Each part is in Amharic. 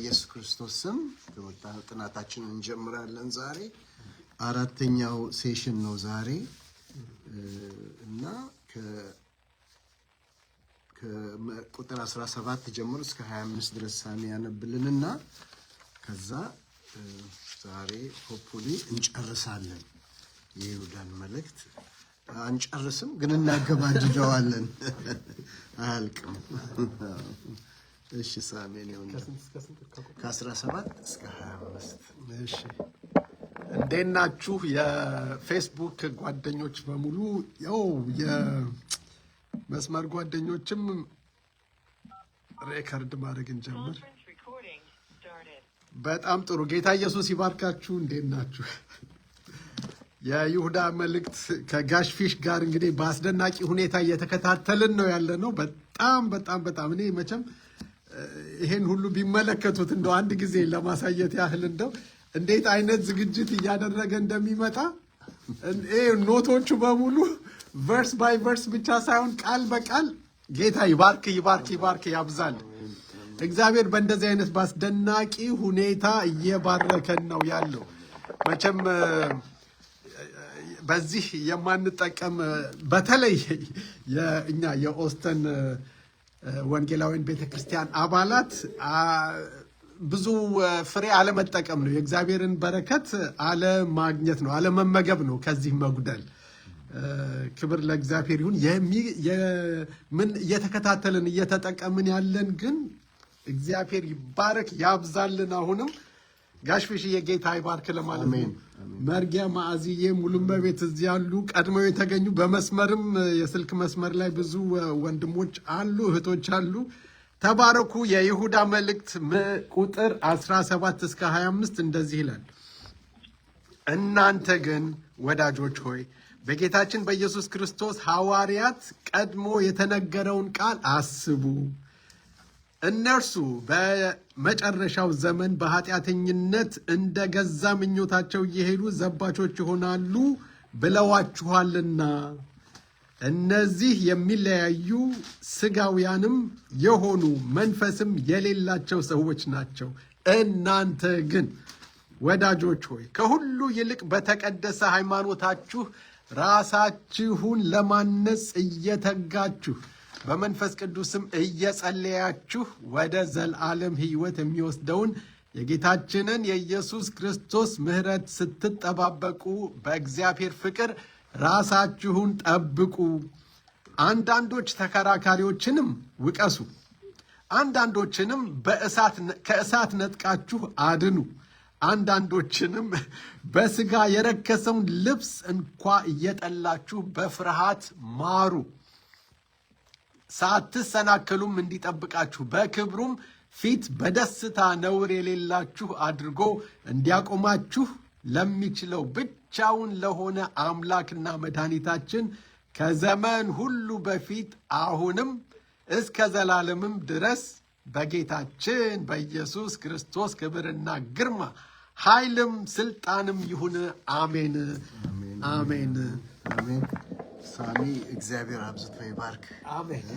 በኢየሱስ ክርስቶስ ስም ጥናታችንን እንጀምራለን። ዛሬ አራተኛው ሴሽን ነው ዛሬ እና ከቁጥር 17 ጀምሮ እስከ 25 ድረስ ሳሚ ያነብልንና ከዛ ዛሬ ሆፕፉሊ እንጨርሳለን። የይሁዳን መልእክት አንጨርስም ግን እናገባድደዋለን። አያልቅም። እሺ ሳሜን ነው ከ17 እስከ 25። እሺ እንዴት ናችሁ የፌስቡክ ጓደኞች በሙሉ? ያው የመስመር ጓደኞችም ሬከርድ ማድረግ እንጀምር። በጣም ጥሩ። ጌታ ኢየሱስ ይባርካችሁ። እንዴት ናችሁ? የይሁዳ መልእክት ከጋሽ ፊሽ ጋር እንግዲህ በአስደናቂ ሁኔታ እየተከታተልን ነው ያለነው። በጣም እኔ መቼም ይሄን ሁሉ ቢመለከቱት እንደው አንድ ጊዜ ለማሳየት ያህል እንደው እንዴት አይነት ዝግጅት እያደረገ እንደሚመጣ ኖቶቹ በሙሉ ቨርስ ባይ ቨርስ ብቻ ሳይሆን ቃል በቃል ጌታ ይባርክ ያብዛል። እግዚአብሔር በእንደዚህ አይነት በአስደናቂ ሁኔታ እየባረከን ነው ያለው። መቼም በዚህ የማንጠቀም በተለይ እኛ የኦስተን ወንጌላዊን ቤተክርስቲያን አባላት ብዙ ፍሬ አለመጠቀም ነው፣ የእግዚአብሔርን በረከት አለማግኘት ነው፣ አለመመገብ ነው። ከዚህ መጉደል ክብር ለእግዚአብሔር ይሁን። ምን እየተከታተልን እየተጠቀምን ያለን ግን እግዚአብሔር ይባረክ ያብዛልን። አሁንም ጋሽፊሽ የጌታ ይባርክ ለማለት ነው። መርጊያ ማዕዝዬ ሙሉም በቤት እዚህ ያሉ ቀድመው የተገኙ በመስመርም የስልክ መስመር ላይ ብዙ ወንድሞች አሉ፣ እህቶች አሉ። ተባረኩ። የይሁዳ መልእክት ቁጥር 17 እስከ 25 እንደዚህ ይላል። እናንተ ግን ወዳጆች ሆይ በጌታችን በኢየሱስ ክርስቶስ ሐዋርያት ቀድሞ የተነገረውን ቃል አስቡ። እነርሱ በመጨረሻው ዘመን በኃጢአተኝነት እንደ ገዛ ምኞታቸው እየሄዱ ዘባቾች ይሆናሉ ብለዋችኋልና፣ እነዚህ የሚለያዩ ሥጋውያንም የሆኑ መንፈስም የሌላቸው ሰዎች ናቸው። እናንተ ግን ወዳጆች ሆይ ከሁሉ ይልቅ በተቀደሰ ሃይማኖታችሁ ራሳችሁን ለማነጽ እየተጋችሁ በመንፈስ ቅዱስም እየጸለያችሁ ወደ ዘላለም ሕይወት የሚወስደውን የጌታችንን የኢየሱስ ክርስቶስ ምሕረት ስትጠባበቁ በእግዚአብሔር ፍቅር ራሳችሁን ጠብቁ። አንዳንዶች ተከራካሪዎችንም ውቀሱ፣ አንዳንዶችንም ከእሳት ነጥቃችሁ አድኑ፣ አንዳንዶችንም በሥጋ የረከሰውን ልብስ እንኳ እየጠላችሁ በፍርሃት ማሩ። ሳትሰናከሉም እንዲጠብቃችሁ በክብሩም ፊት በደስታ ነውር የሌላችሁ አድርጎ እንዲያቆማችሁ ለሚችለው ብቻውን ለሆነ አምላክና መድኃኒታችን ከዘመን ሁሉ በፊት አሁንም እስከ ዘላለምም ድረስ በጌታችን በኢየሱስ ክርስቶስ ክብርና ግርማ ኃይልም ስልጣንም ይሁን። አሜን አሜን አሜን። ሳሚ እግዚአብሔር አብዝቶ ይባርክ። አሜን።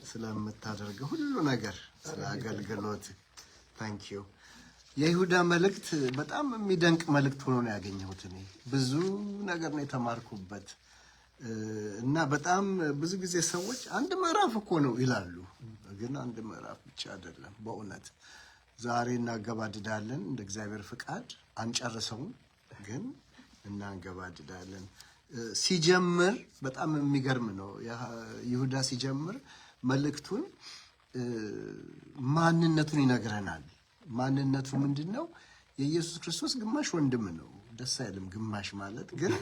ስለምታደርገው ሁሉ ነገር ስለ አገልግሎት ታንኪዩ። የይሁዳ መልእክት በጣም የሚደንቅ መልእክት ሆኖ ነው ያገኘሁት። እኔ ብዙ ነገር ነው የተማርኩበት እና በጣም ብዙ ጊዜ ሰዎች አንድ ምዕራፍ እኮ ነው ይላሉ፣ ግን አንድ ምዕራፍ ብቻ አይደለም። በእውነት ዛሬ እናገባድዳለን እንደ እግዚአብሔር ፍቃድ፣ አንጨርሰውም ግን እናገባድዳለን። ሲጀምር በጣም የሚገርም ነው። ይሁዳ ሲጀምር መልእክቱን ማንነቱን ይነግረናል። ማንነቱ ምንድን ነው? የኢየሱስ ክርስቶስ ግማሽ ወንድም ነው። ደስ አይልም? ግማሽ ማለት ግን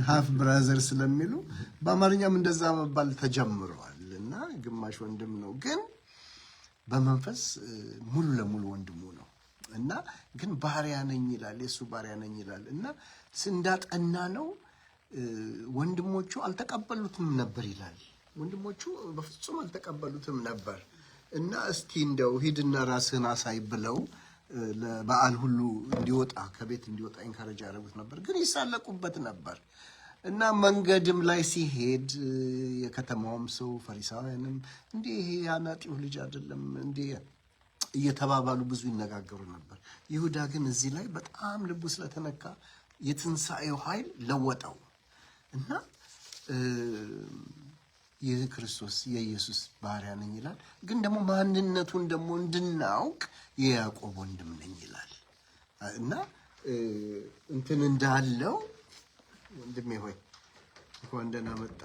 ሃፍ ብራዘር ስለሚሉ በአማርኛም እንደዛ መባል ተጀምረዋል እና ግማሽ ወንድም ነው፣ ግን በመንፈስ ሙሉ ለሙሉ ወንድሙ ነው እና ግን ባሪያ ነኝ ይላል፣ የእሱ ባሪያ ነኝ ይላል እና እንዳጠና ነው ወንድሞቹ አልተቀበሉትም ነበር ይላል። ወንድሞቹ በፍጹም አልተቀበሉትም ነበር እና እስቲ እንደው ሂድና ራስህን አሳይ ብለው ለበዓል ሁሉ እንዲወጣ ከቤት እንዲወጣ ኢንካሬጅ ያደረጉት ነበር፣ ግን ይሳለቁበት ነበር እና መንገድም ላይ ሲሄድ የከተማውም ሰው ፈሪሳውያንም እንዴ ይሄ አናጢው ልጅ አይደለም እንዴ እየተባባሉ ብዙ ይነጋገሩ ነበር። ይሁዳ ግን እዚህ ላይ በጣም ልቡ ስለተነካ የትንሣኤው ኃይል ለወጠው እና የክርስቶስ የኢየሱስ ባሪያ ነኝ ይላል። ግን ደግሞ ማንነቱን ደግሞ እንድናውቅ የያዕቆብ ወንድም ነኝ ይላል እና እንትን እንዳለው ወንድሜ ሆይ እንኳን ደህና መጣ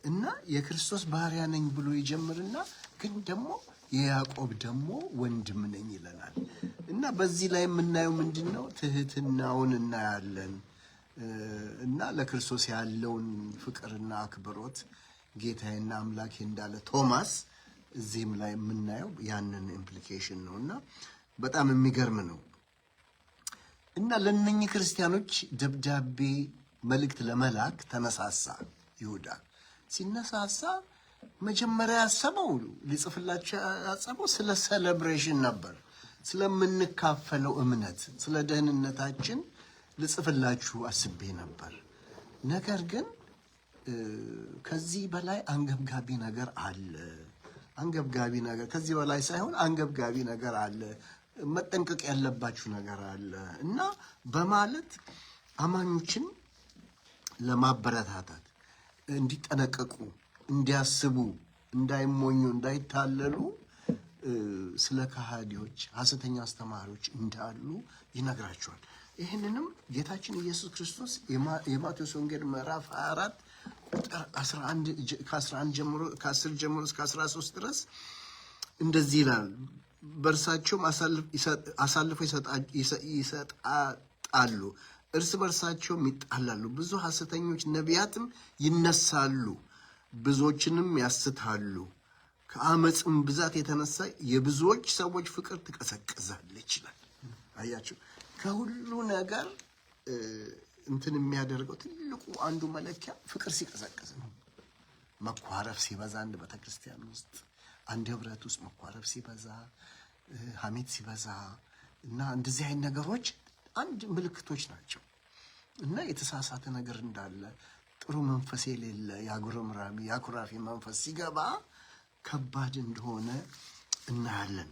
እና የክርስቶስ ባሪያ ነኝ ብሎ ይጀምርና ግን ደግሞ የያዕቆብ ደግሞ ወንድም ነኝ ይለናል እና በዚህ ላይ የምናየው ምንድነው? ትህትናውን እናያለን እና ለክርስቶስ ያለውን ፍቅርና አክብሮት ጌታዬና አምላኬ እንዳለ ቶማስ እዚህም ላይ የምናየው ያንን ኢምፕሊኬሽን ነው እና በጣም የሚገርም ነው እና ለእነኚህ ክርስቲያኖች ደብዳቤ መልእክት ለመላክ ተነሳሳ። ይሁዳ ሲነሳሳ መጀመሪያ ያሰበው ሊጽፍላቸው ያሰበው ስለ ሴሌብሬሽን ነበር፣ ስለምንካፈለው እምነት፣ ስለ ደህንነታችን ልጽፍላችሁ አስቤ ነበር። ነገር ግን ከዚህ በላይ አንገብጋቢ ነገር አለ። አንገብጋቢ ነገር ከዚህ በላይ ሳይሆን አንገብጋቢ ነገር አለ፣ መጠንቀቅ ያለባችሁ ነገር አለ እና በማለት አማኞችን ለማበረታታት እንዲጠነቀቁ፣ እንዲያስቡ፣ እንዳይሞኙ፣ እንዳይታለሉ ስለ ከሃዲዎች ሐሰተኛ አስተማሪዎች እንዳሉ ይነግራቸዋል። ይህንንም ጌታችን ኢየሱስ ክርስቶስ የማቴዎስ ወንጌል ምዕራፍ 24 ቁጥር 11 ጀምሮ ከ10 ጀምሮ እስከ 13 ድረስ እንደዚህ ይላል። በእርሳቸውም አሳልፈው ይሰጣሉ፣ እርስ በርሳቸውም ይጣላሉ። ብዙ ሐሰተኞች ነቢያትም ይነሳሉ፣ ብዙዎችንም ያስታሉ። ከአመፅም ብዛት የተነሳ የብዙዎች ሰዎች ፍቅር ትቀዘቅዛለች ይላል። አያችሁ፣ ከሁሉ ነገር እንትን የሚያደርገው ትልቁ አንዱ መለኪያ ፍቅር ሲቀዘቅዝ ነው። መኳረፍ ሲበዛ አንድ ቤተክርስቲያን ውስጥ አንድ ህብረት ውስጥ መኳረፍ ሲበዛ፣ ሐሜት ሲበዛ እና እንደዚህ አይነት ነገሮች አንድ ምልክቶች ናቸው እና የተሳሳተ ነገር እንዳለ ጥሩ መንፈስ የሌለ ያጉረምራሚ ያኩራፊ መንፈስ ሲገባ ከባድ እንደሆነ እናያለን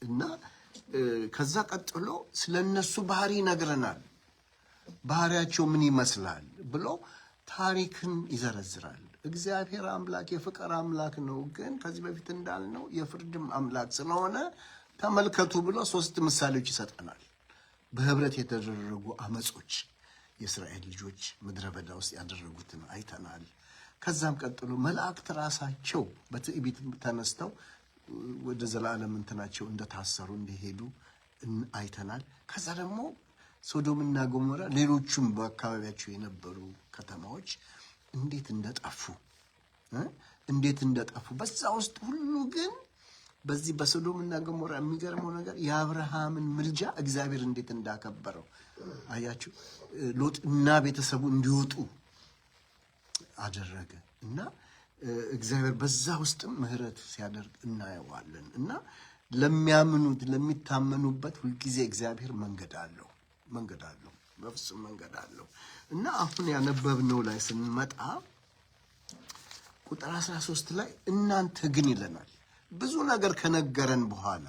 እና ከዛ ቀጥሎ ስለነሱ ባህሪ ይነግረናል። ባህሪያቸው ምን ይመስላል ብሎ ታሪክን ይዘረዝራል። እግዚአብሔር አምላክ የፍቅር አምላክ ነው፣ ግን ከዚህ በፊት እንዳልነው የፍርድም አምላክ ስለሆነ ተመልከቱ ብሎ 3 ምሳሌዎች ይሰጠናል። በህብረት የተደረጉ አመጾች የእስራኤል ልጆች ምድረ በዳ ውስጥ ያደረጉትን አይተናል። ከዛም ቀጥሎ መላእክት ራሳቸው በትዕቢት ተነስተው ወደ ዘላለም እንትናቸው እንደታሰሩ እንደሄዱ አይተናል። ከዛ ደግሞ ሶዶምና ገሞራ ሌሎቹም በአካባቢያቸው የነበሩ ከተማዎች እንዴት እንደጠፉ በዛ ውስጥ ሁሉ ግን በዚህ በሶዶምና ገሞራ የሚገርመው ነገር የአብርሃምን ምልጃ እግዚአብሔር እንዴት እንዳከበረው አያችሁ። ሎጥና ቤተሰቡ እንዲወጡ አደረገ እና እግዚአብሔር በዛ ውስጥም ምህረት ሲያደርግ እናየዋለን እና ለሚያምኑት ለሚታመኑበት ሁልጊዜ እግዚአብሔር መንገድ አለው፣ በፍጹም መንገድ አለው እና አሁን ያነበብነው ላይ ስንመጣ ቁጥር 13 ላይ እናንተ ግን ይለናል። ብዙ ነገር ከነገረን በኋላ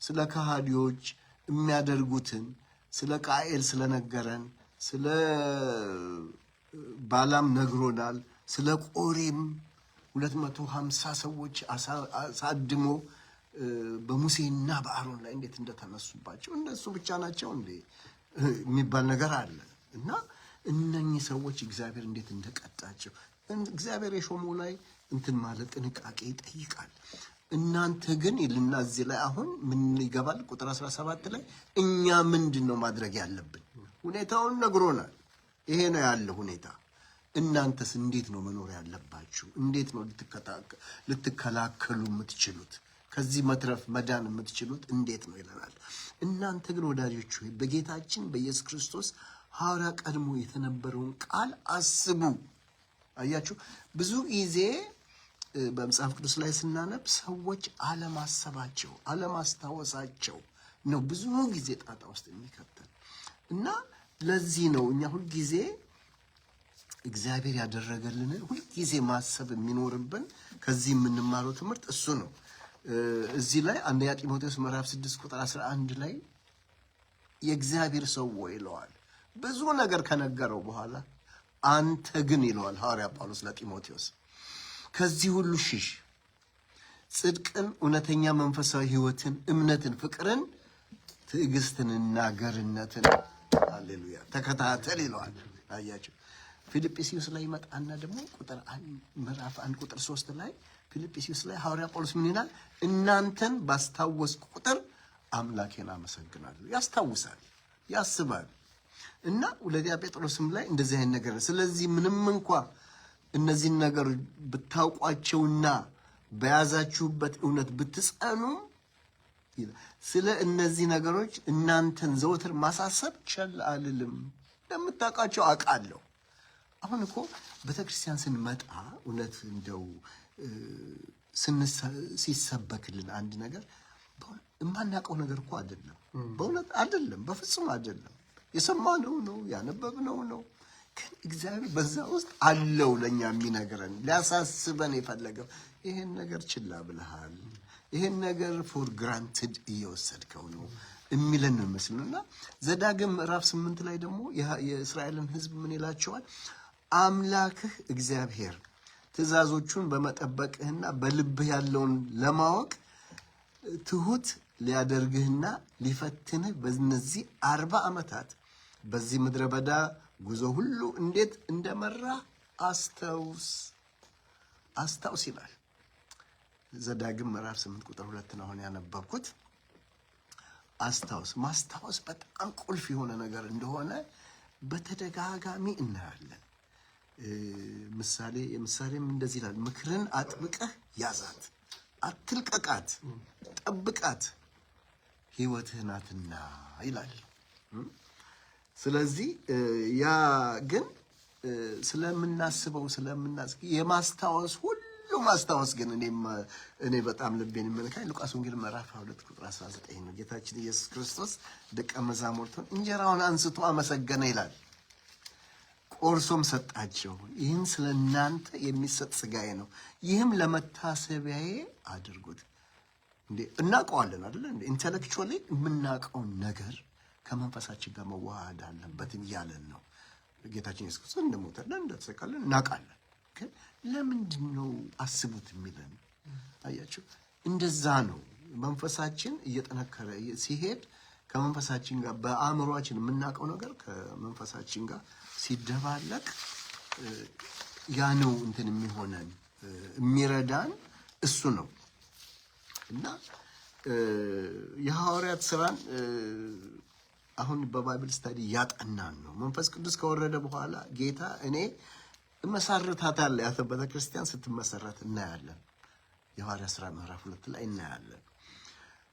ስለ ከሃዲዎች የሚያደርጉትን ስለ ቃኤል ስለነገረን፣ ስለ ባላም ነግሮናል፣ ስለ ቆሬም 250 ሰዎች አሳድሞ በሙሴና በአሮን ላይ እንዴት እንደተነሱባቸው እነሱ ብቻ ናቸው እንዴ የሚባል ነገር አለ እና እነኚህ ሰዎች እግዚአብሔር እንዴት እንደቀጣቸው እግዚአብሔር የሾመው ላይ እንትን ማለት ጥንቃቄ ይጠይቃል። እናንተ ግን ይልና እዚህ ላይ አሁን ምን ይገባል? ቁጥር 17 ላይ እኛ ምንድን ነው ማድረግ ያለብን? ሁኔታውን ነግሮናል። ይሄ ነው ያለው ሁኔታ። እናንተስ እንዴት ነው መኖር ያለባችሁ? እንዴት ነው ልትከላከሉ የምትችሉት? ከዚህ መትረፍ መዳን የምትችሉት እንዴት ነው ይለናል። እናንተ ግን ወዳጆች ሆይ በጌታችን በኢየሱስ ክርስቶስ ሐዋርያ ቀድሞ የተነበረውን ቃል አስቡ። አያችሁ፣ ብዙ ጊዜ በመጽሐፍ ቅዱስ ላይ ስናነብ ሰዎች አለማሰባቸው፣ አለማስታወሳቸው ነው ብዙ ጊዜ ጣጣ ውስጥ የሚከተል እና ለዚህ ነው እኛ ሁልጊዜ እግዚአብሔር ያደረገልንን ሁልጊዜ ማሰብ የሚኖርብን ከዚህ የምንማረው ትምህርት እሱ ነው። እዚህ ላይ አንደኛ ጢሞቴዎስ ምዕራፍ 6 ቁጥር 11 ላይ የእግዚአብሔር ሰው ወይ ይለዋል። ብዙ ነገር ከነገረው በኋላ አንተ ግን ይለዋል ሐዋርያ ጳውሎስ ለጢሞቴዎስ ከዚህ ሁሉ ሽሽ፣ ጽድቅን፣ እውነተኛ መንፈሳዊ ሕይወትን፣ እምነትን፣ ፍቅርን፣ ትዕግስትንና ገርነትን ሃሌሉያ ተከታተል ይለዋል። አያችሁ ፊልጵስዩስ ላይ ይመጣና ደግሞ ምዕራፍ 1 ቁጥር 3 ላይ ፊልጵስዩስ ላይ ሐዋርያ ጳውሎስ ምን ይላል? እናንተን ባስታወስኩ ቁጥር አምላኬን አመሰግናለሁ። ያስታውሳል፣ ያስባል። እና ሁለተኛ ጴጥሮስም ላይ እንደዚህ አይነት ነገር። ስለዚህ ምንም እንኳ እነዚህን ነገሮች ብታውቋቸውና በያዛችሁበት እውነት ብትጸኑ ስለ እነዚህ ነገሮች እናንተን ዘወትር ማሳሰብ ቸል አልልም። እንደምታውቃቸው አውቃለሁ። አሁን እኮ ቤተክርስቲያን ስንመጣ እውነት እንደው ሲሰበክልን አንድ ነገር የማናውቀው ነገር እኮ አይደለም። በእውነት አይደለም፣ በፍጹም አይደለም። የሰማነው ነው፣ ያነበብነው ነው። ግን እግዚአብሔር በዛ ውስጥ አለው ለኛ የሚነግረን፣ ሊያሳስበን የፈለገው ይሄን ነገር ችላ ብለሃል፣ ይሄን ነገር ፎር ግራንትድ እየወሰድከው ነው የሚለን ነው መስሎና ዘዳግም ምዕራፍ 8 ላይ ደግሞ የእስራኤልን ሕዝብ ምን ይላቸዋል? አምላክህ እግዚአብሔር ትእዛዞቹን በመጠበቅህና በልብህ ያለውን ለማወቅ ትሁት ሊያደርግህና ሊፈትንህ በእነዚህ 40 ዓመታት በዚህ ምድረ በዳ ጉዞ ሁሉ እንዴት እንደመራ አስታውስ ይላል። ዘዳግም ምዕራፍ 8 ቁጥር 2 ነው አሁን ያነበብኩት። ማስታወስ በጣም ቁልፍ የሆነ ነገር እንደሆነ በተደጋጋሚ እናያለን። ምሳሌም እንደዚህ ይላል፣ ምክርን አጥብቀህ ያዛት፣ አትልቀቃት፣ ጠብቃት፣ ሕይወትህ ናትና ይላል። ስለዚህ ያ ግን ስለምናስበው የማስታወስ ሁሉ ማስታወስ ግን እኔ በጣም ልቤን የሚነካኝ ሉቃስ ወንጌል ምዕራፍ 2 ቁጥር 19 ነው። ጌታችን ኢየሱስ ክርስቶስ ደቀ መዛሙርቱን እንጀራውን አንስቶ አመሰገነ ይላል፣ ቆርሶም ሰጣቸው። ይህን ስለ እናንተ የሚሰጥ ሥጋዬ ነው፣ ይህም ለመታሰቢያዬ አድርጉት። እንዴ እናውቀዋለን አይደል? እንዴ ኢንተሌክቹዋሊ የምናውቀውን ነገር ከመንፈሳችን ጋር መዋሃድ አለበት እያለን ነው። ጌታችን ኢየሱስ ክርስቶስ እንደሞተልን እንደተሰቀለን እናውቃለን። ግን ለምንድን ነው አስቡት የሚለን? አያችሁ፣ እንደዛ ነው። መንፈሳችን እየጠነከረ ሲሄድ ከመንፈሳችን ጋር በአእምሯችን የምናውቀው ነገር ከመንፈሳችን ጋር ሲደባለቅ ያ ነው እንትን የሚሆነን የሚረዳን እሱ ነው። እና የሐዋርያት ሥራን አሁን በባይብል ስታዲ ያጠናን ነው። መንፈስ ቅዱስ ከወረደ በኋላ ጌታ እኔ እመሰርታታለሁ ያለበት ቤተክርስቲያን ስትመሰረት እናያለን። የሐዋርያት ሥራ ምዕራፍ 2 ላይ እናያለን።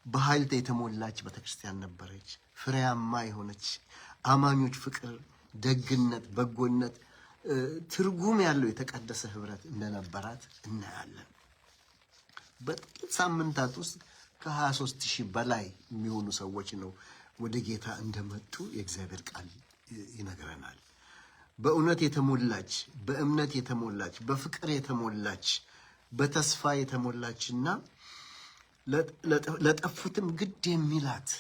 በኃይል የተሞላች ቤተክርስቲያን ነበረች፣ ፍሬያማ የሆነች አማኞች ፍቅር፣ ደግነት፣ በጎነት፣ ትርጉም ያለው የተቀደሰ ህብረት እንደነበራት እናያለን። በጥቂት ሳምንታት ውስጥ ከ23,000 በላይ የሚሆኑ ሰዎች ነው ወደ ጌታ እንደመጡ የእግዚአብሔር ቃል ይነግረናል። በእውነት የተሞላች፣ በእምነት የተሞላች፣ በፍቅር የተሞላች፣ በተስፋ የተሞላችና ለጠፉትም ግድ የሚላት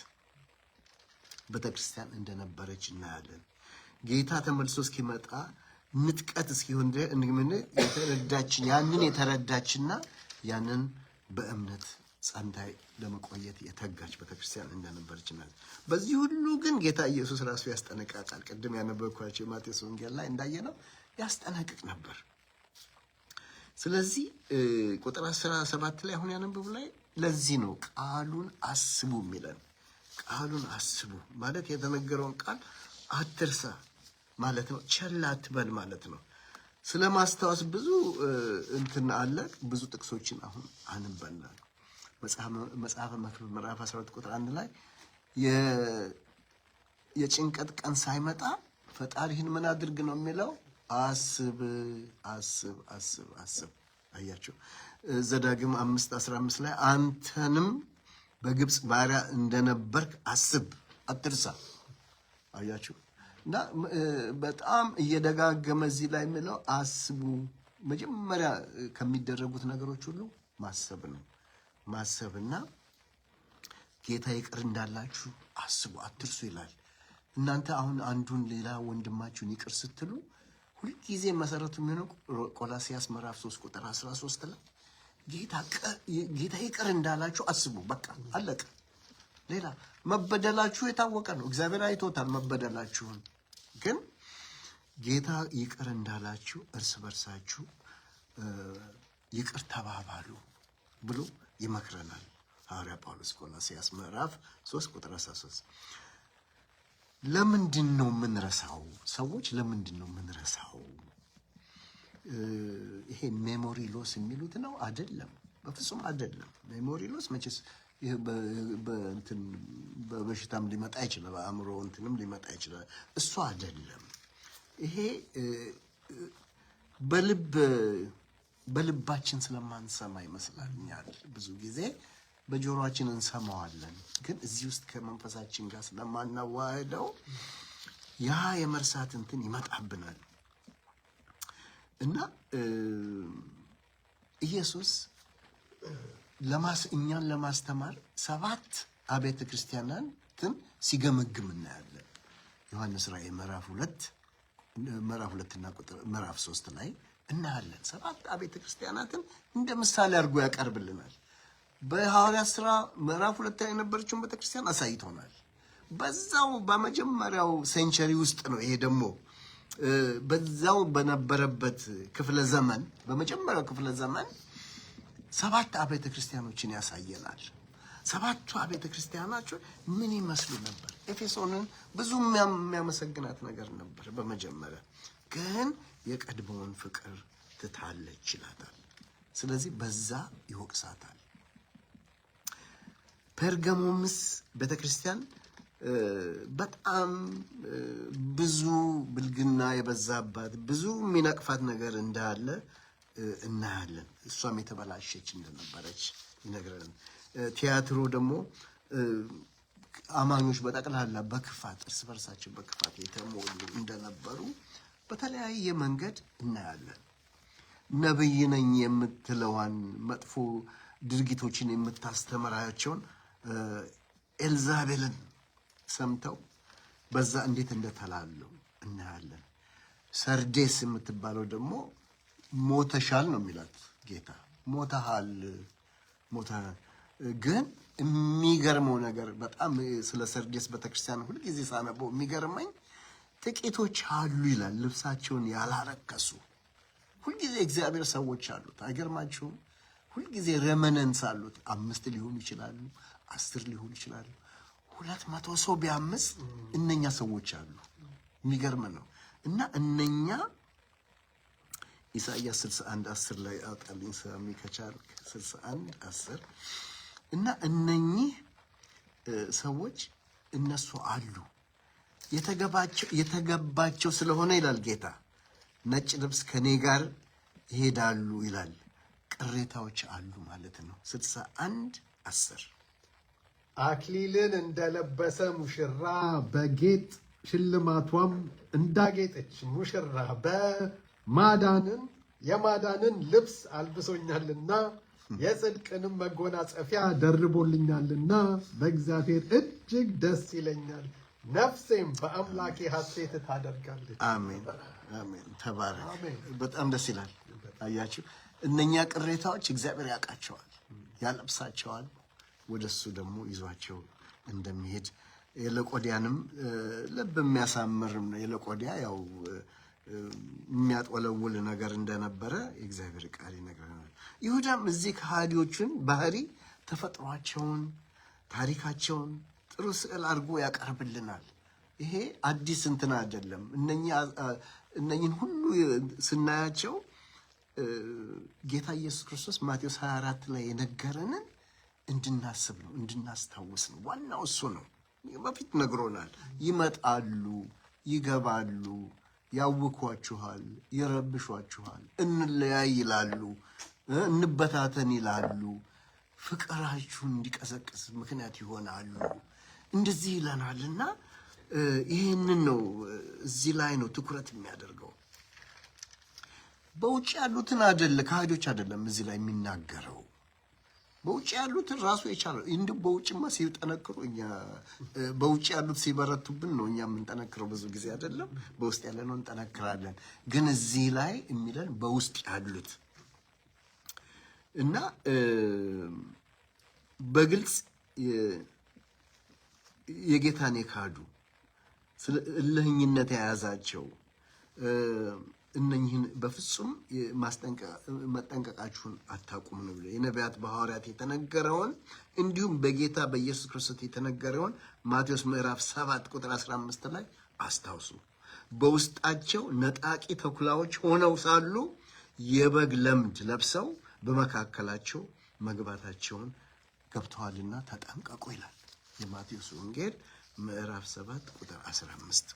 ቤተክርስቲያን እንደነበረች እናያለን። ጌታ ተመልሶ እስኪመጣ ንጥቀት እስኪሆን ያንን የተረዳችና ያንን በእምነት ጸንታ ለመቆየት የተጋች ቤተክርስቲያን እንደነበረች እናያለን። በዚህ ሁሉ ግን ጌታ ኢየሱስ ራሱ ያስጠነቅቃል። ቅድም ያነበብኳቸው የማቴዎስ ወንጌል ላይ እንዳየነው ያስጠነቅቅ ነበር። ስለዚህ ቁጥር 17 ላይ አሁን ያነበቡ ላይ ለዚህ ነው ቃሉን አስቡ የሚለን። ቃሉን አስቡ ማለት የተነገረውን ቃል አትርሳ ማለት ነው። ቸል አትበል ማለት ነው። ስለ ማስታወስ ብዙ እንትን አለ። ብዙ ጥቅሶችን አሁን አንበናል። መጽሐፈ መክብብ ምዕራፍ 12 ቁጥር 1 ላይ የጭንቀት ቀን ሳይመጣ ፈጣሪህን ምን አድርግ ነው የሚለው? አስብ አስብ አስብ አስብ። አያችሁ ዘዳግም 5:15 ላይ አንተንም በግብፅ ባሪያ እንደነበርክ አስብ፣ አትርሳ። አያችሁ እና በጣም እየደጋገመ እዚህ ላይ የሚለው አስቡ። መጀመሪያ ከሚደረጉት ነገሮች ሁሉ ማሰብ ነው። ማሰብና ጌታ ይቅር እንዳላችሁ አስቡ፣ አትርሱ ይላል። እናንተ አሁን አንዱን ሌላ ወንድማችሁን ይቅር ስትሉ ሁልጊዜ መሰረቱ የሚሆነው ቆላስይስ ምዕራፍ 3 ቁጥር 13 ላይ ጌታ ይቅር እንዳላችሁ አስቡ። በቃ አለቀ። ሌላ መበደላችሁ የታወቀ ነው። እግዚአብሔር አይቶታል መበደላችሁን። ግን ጌታ ይቅር እንዳላችሁ እርስ በርሳችሁ ይቅር ተባባሉ ብሎ ይመክረናል ሐዋርያ ጳውሎስ ቆላስይስ ምዕራፍ 3 ቁጥር 13። ለምንድን ነው የምንረሳው? ሰዎች ለምንድን ነው የምንረሳው? ይሄ ሜሞሪ ሎስ የሚሉት ነው? አይደለም፣ በፍጹም አይደለም። ሜሞሪ ሎስ መቼስ በበሽታም ሊመጣ ይችላል፣ በአእምሮ እንትንም ሊመጣ ይችላል። እሱ አይደለም። ይሄ በልባችን ስለማንሰማ ይመስላል። ብዙ ጊዜ በጆሮአችን እንሰማዋለን፣ ግን እዚህ ውስጥ ከመንፈሳችን ጋር ስለማናዋህደው ያ የመርሳት እንትን ይመጣብናል። እና ኢየሱስ ለእኛን ለማስተማር 7 አብያተ ክርስቲያናትን ሲገመግም እናያለን። ዮሐንስ ራእይ ምዕራፍ 2 እና ምዕራፍ 3 ላይ እናያለን። 7 አብያተ ክርስቲያናትን እንደ ምሳሌ አድርጎ ያቀርብልናል። በሐዋርያት ሥራ ምዕራፍ 2 ላይ የነበረችውን ቤተክርስቲያን አሳይቶናል። በዛው በመጀመሪያው ሴንቸሪ ውስጥ ነው። ይሄ ደግሞ በዛው በነበረበት ክፍለ ዘመን፣ በመጀመሪያው ክፍለ ዘመን 7 አብያተ ክርስቲያኖችን ያሳየናል። 7ቱ አብያተ ክርስቲያኖች ምን ይመስሉ ነበር? ኤፌሶንን ብዙ የሚያመሰግናት ነገር ነበር። በመጀመሪያ ግን የቀድሞውን ፍቅር ትታለች ይላታል። ስለዚህ በዛ ይወቅሳታል። ፐርጋሞምስ ቤተክርስቲያን በጣም ብዙ ብልግና የበዛባት ብዙ የሚነቅፋት ነገር እንዳለ እናያለን። እሷም የተበላሸች እንደነበረች ይነግረን። ቲያትሮ ደግሞ አማኞች በጠቅላላ በክፋት እርስ በርሳቸው በክፋት የተሞሉ እንደነበሩ በተለያየ መንገድ እናያለን። ነብይ ነኝ የምትለዋን መጥፎ ድርጊቶችን የምታስተምራቸውን ኤልዛቤልን ሰምተው በዛ እንዴት እንደተላሉ እናያለን። ሰርዴስ የምትባለው ደግሞ ሞተሻል ነው የሚላት ጌታ። ሞተሃል ግን የሚገርመው ነገር በጣም ስለ ሰርዴስ ቤተክርስቲያን ሁልጊዜ ሳነበው የሚገርመኝ ጥቂቶች አሉ ይላል፣ ልብሳቸውን ያላረከሱ። ሁልጊዜ እግዚአብሔር ሰዎች አሉት። አይገርማችሁም? ሁልጊዜ ረመነንስ አሉት። 5 ሊሆኑ ይችላሉ፣ 10 ሊሆኑ ይችላሉ። 200 ሰው ቢያምስ እነኛ ሰዎች አሉ። የሚገርም ነው። እና እነኛ ኢሳይያስ 61:10 ላይ አውጣልኝ ሰሚ ከቻልክ 61:10 እና እነኚህ ሰዎች እነሱ አሉ የተገባቸው ስለሆነ ይላል ጌታ፣ ነጭ ልብስ ከኔ ጋር ይሄዳሉ ይላል። ቅሬታዎች አሉ ማለት ነው። 61:10 አክሊልን እንደለበሰ ሙሽራ በጌጥ ሽልማቷም እንዳጌጠች ሙሽራ የማዳንን ልብስ አልብሶኛልና የጽድቅንም መጎናጸፊያ ደርቦልኛልና በእግዚአብሔር እጅግ ደስ ይለኛል፣ ነፍሴም በአምላኬ ሐሴት ታደርጋለች። አሜን አሜን። ተባረክ። በጣም ደስ ይላል። አያችሁ፣ እነኛ ቅሬታዎች እግዚአብሔር ያውቃቸዋል፣ ያለብሳቸዋል፣ ወደሱ ደግሞ ይዟቸው እንደሚሄድ የለቆዲያንም ልብ የሚያሳምርም ነው። የለቆዲያ ያው የሚያጥወለውል ነገር እንደነበረ የእግዚአብሔር ቃል ይነግረናል። ይሁዳም እዚህ ከሃዲዎቹን ባህሪ፣ ተፈጥሯቸውን፣ ታሪካቸውን ጥሩ ስዕል አድርጎ ያቀርብልናል። ይሄ አዲስ እንትን አይደለም። እነኝን ሁሉ ስናያቸው ጌታ ኢየሱስ ክርስቶስ ማቴዎስ 24 ላይ የነገረንን እንድናስብ ነው፣ እንድናስታውስ ነው። ዋናው እሱ ነው። በፊት ነግሮናል። ይመጣሉ፣ ይገባሉ፣ ያውኳችኋል፣ ይረብሿችኋል፣ እንለያይ ይላሉ፣ እንበታተን ይላሉ፣ ፍቅራችሁን እንዲቀዘቅዝ ምክንያት ይሆናሉ። እንደዚህ ይለናልና ይህንን ነው እዚህ ላይ ነው ትኩረት የሚያደርገው። በውጭ ያሉትን ከሃዲዎች አይደለም እዚህ ላይ የሚናገረው። በውጭ ያሉትን ራሱ የቻለው እንዲሁ በውጭማ ሲጠነክሩ እኛ በውጭ ያሉት ሲበረቱብን ነው እኛ የምንጠነክረው ብዙ ጊዜ አይደለም። በውስጥ ያለነው እንጠነክራለን። ግን እዚህ ላይ የሚለን በውስጥ ያሉት እና በግልጽ የጌታን የካዱ ስለ እልህኝነት የያዛቸው እነኝህን በፍጹም መጠንቀቃችሁን አታቁም ነው ብሎ የነቢያት በሐዋርያት የተነገረውን እንዲሁም በጌታ በኢየሱስ ክርስቶስ የተነገረውን ማቴዎስ ምዕራፍ 7 ቁጥር 15 ላይ አስታውሱ። በውስጣቸው ነጣቂ ተኩላዎች ሆነው ሳሉ የበግ ለምድ ለብሰው በመካከላቸው መግባታቸውን ገብተዋልና ተጠንቀቁ ይላል የማቴዎስ ወንጌል ምዕራፍ 7 ቁጥር 15።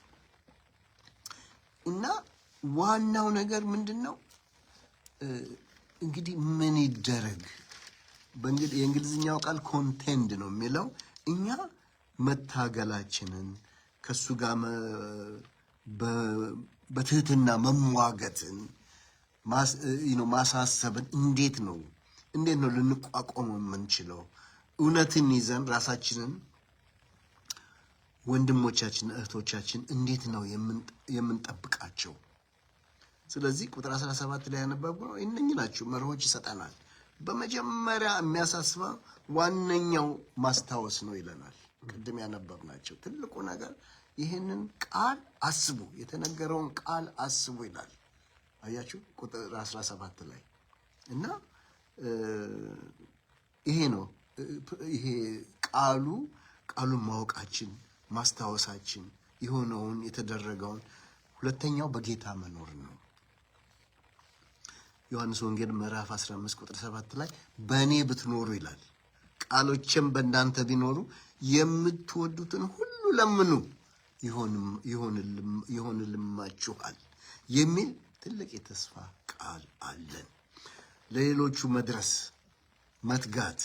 እና ዋናው ነገር ምንድነው? እንግዲህ ምን ይደረግ? የእንግሊዝኛው ቃል ኮንቴንድ ነው የሚለው። እኛ መታገላችንን ከሱ ጋር በትህትና መሟገትን ማሳሰብን እንዴት ነው ልንቋቋም የምንችለው? እውነትን ይዘን ራሳችንን ወንድሞቻችን እህቶቻችን እንዴት ነው የምንጠብቃቸው? ስለዚህ ቁጥር 17 ላይ ያነበብነው እነኚህ ናቸው መርሆች ይሰጠናል። በመጀመሪያ የሚያሳስበው ዋነኛው ማስታወስ ነው ይለናል። ቅድም ያነበብናቸው ትልቁ ነገር ይህንን ቃል አስቡ፣ የተነገረውን ቃል አስቡ ይላል። አያችሁ ቁጥር 17 ላይ እና ይሄ ነው ይሄ ቃሉን ማወቃችን ማስታወሳችን የሆነውን የተደረገውን። ሁለተኛው በጌታ መኖር ነው። ዮሐንስ ወንጌል ምዕራፍ 15 ቁጥር 7 ላይ በእኔ ብትኖሩ ይላል፣ ቃሎችም በእናንተ ቢኖሩ የምትወዱትን ሁሉ ለምኑ ይሆንልማችኋል የሚል ትልቅ የተስፋ ቃል አለን። ለሌሎቹ መድረስ መትጋት፣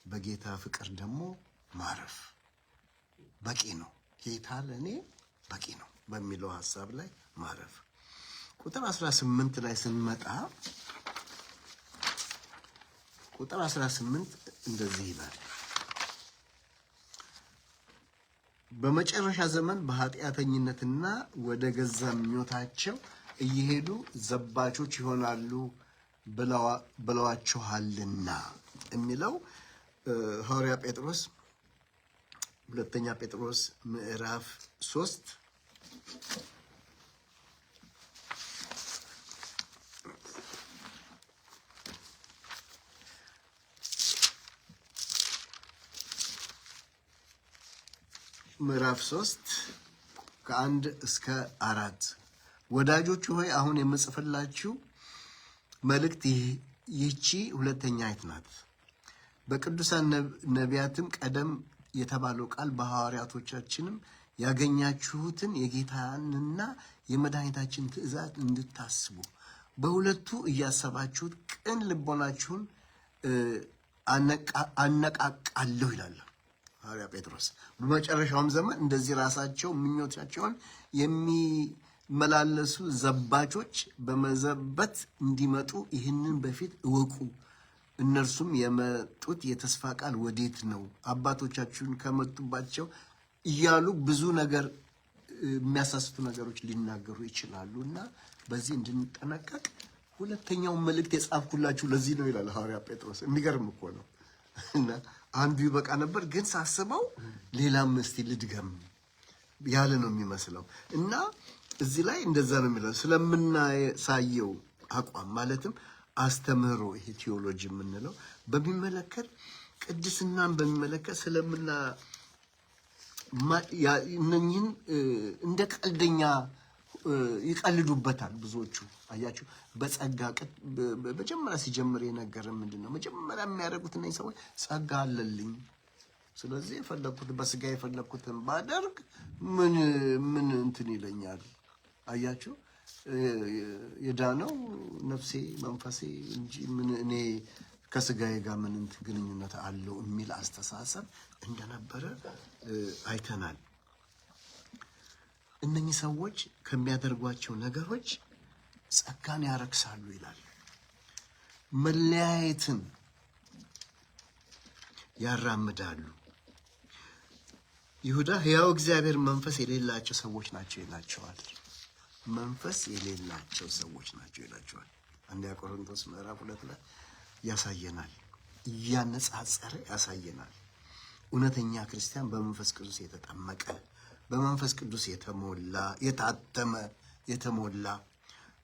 በጌታ ፍቅር ደግሞ ማረፍ በቂ ነው። ጌታ ለእኔ በቂ ነው በሚለው ሐሳብ ላይ ማረፍ። ቁጥር 18 ላይ ስንመጣ ቁጥር 18 እንደዚህ ይላል፣ በመጨረሻ ዘመን በኃጢአተኝነትና ወደ ገዛ ምኞታቸው እየሄዱ ዘባቾች ይሆናሉ ብለዋችኋልና የሚለው ሐዋርያ ጴጥሮስ ሁለተኛ ጴጥሮስ ምዕራፍ 3 ከ1 እስከ 4 ወዳጆቹ ሆይ አሁን የምጽፍላችሁ መልእክት ይህቺ ሁለተኛ አይት ናት። በቅዱሳን ነቢያትም ቀደም የተባለው ቃል በሐዋርያቶቻችንም ያገኛችሁትን የጌታንና የመድኃኒታችን ትእዛዝ እንድታስቡ በሁለቱ እያሰባችሁት ቅን ልቦናችሁን አነቃቃለሁ ይላል ሐዋርያ ጴጥሮስ። በመጨረሻውም ዘመን እንደዚህ ራሳቸው ምኞታቸውን የሚመላለሱ ዘባቾች በመዘበት እንዲመጡ ይህንን በፊት እወቁ። እነርሱም የመጡት የተስፋ ቃል ወዴት ነው? አባቶቻችሁን ከመጡባቸው እያሉ ብዙ ነገር የሚያሳስቱ ነገሮች ሊናገሩ ይችላሉ እና በዚህ እንድንጠነቀቅ ሁለተኛውን መልእክት የጻፍኩላችሁ ለዚህ ነው ይላል ሐዋርያ ጴጥሮስ። የሚገርም እኮ ነው። እና አንዱ ይበቃ ነበር፣ ግን ሳስበው ሌላም እስቲ ልድገም ያለ ነው የሚመስለው። እና እዚህ ላይ እንደዛ ነው የሚለው ስለምናሳየው አቋም ማለትም አስተምህሮ፣ ይሄ ቲዮሎጂ የምንለው በሚመለከት ቅድስናን በሚመለከት እነኝህን እንደ ቀልደኛ ይቀልዱበታል ብዙዎቹ። አያችሁ በጸጋ መጀመሪያ ሲጀምር የነገረን ምንድን ነው? መጀመሪያ የሚያደርጉት እነኝህ ሰዎች ጸጋ አለልኝ፣ ስለዚህ የፈለግኩት በስጋ የፈለግኩትን ባደርግ ምን እንትን ይለኛል? አያችሁ የዳነው ነፍሴ መንፈሴ እንጂ ምን እኔ ከስጋዬ ጋር ምን ግንኙነት አለው የሚል አስተሳሰብ እንደነበረ አይተናል። እነኚህ ሰዎች ከሚያደርጓቸው ነገሮች ጸጋን ያረክሳሉ ይላል። መለያየትን ያራምዳሉ። ይሁዳ ሕያው እግዚአብሔር መንፈስ የሌላቸው ሰዎች ናቸው ይላቸዋል። መንፈስ የሌላቸው ሰዎች ናቸው ይላቸዋል። አንደኛ ቆሮንቶስ ምዕራፍ 2 ላይ ያሳየናል፣ እያነጻጸረ ያሳየናል። እውነተኛ ክርስቲያን በመንፈስ ቅዱስ የተጠመቀ፣ በመንፈስ ቅዱስ የተሞላ፣ የታተመ፣ የተሞላ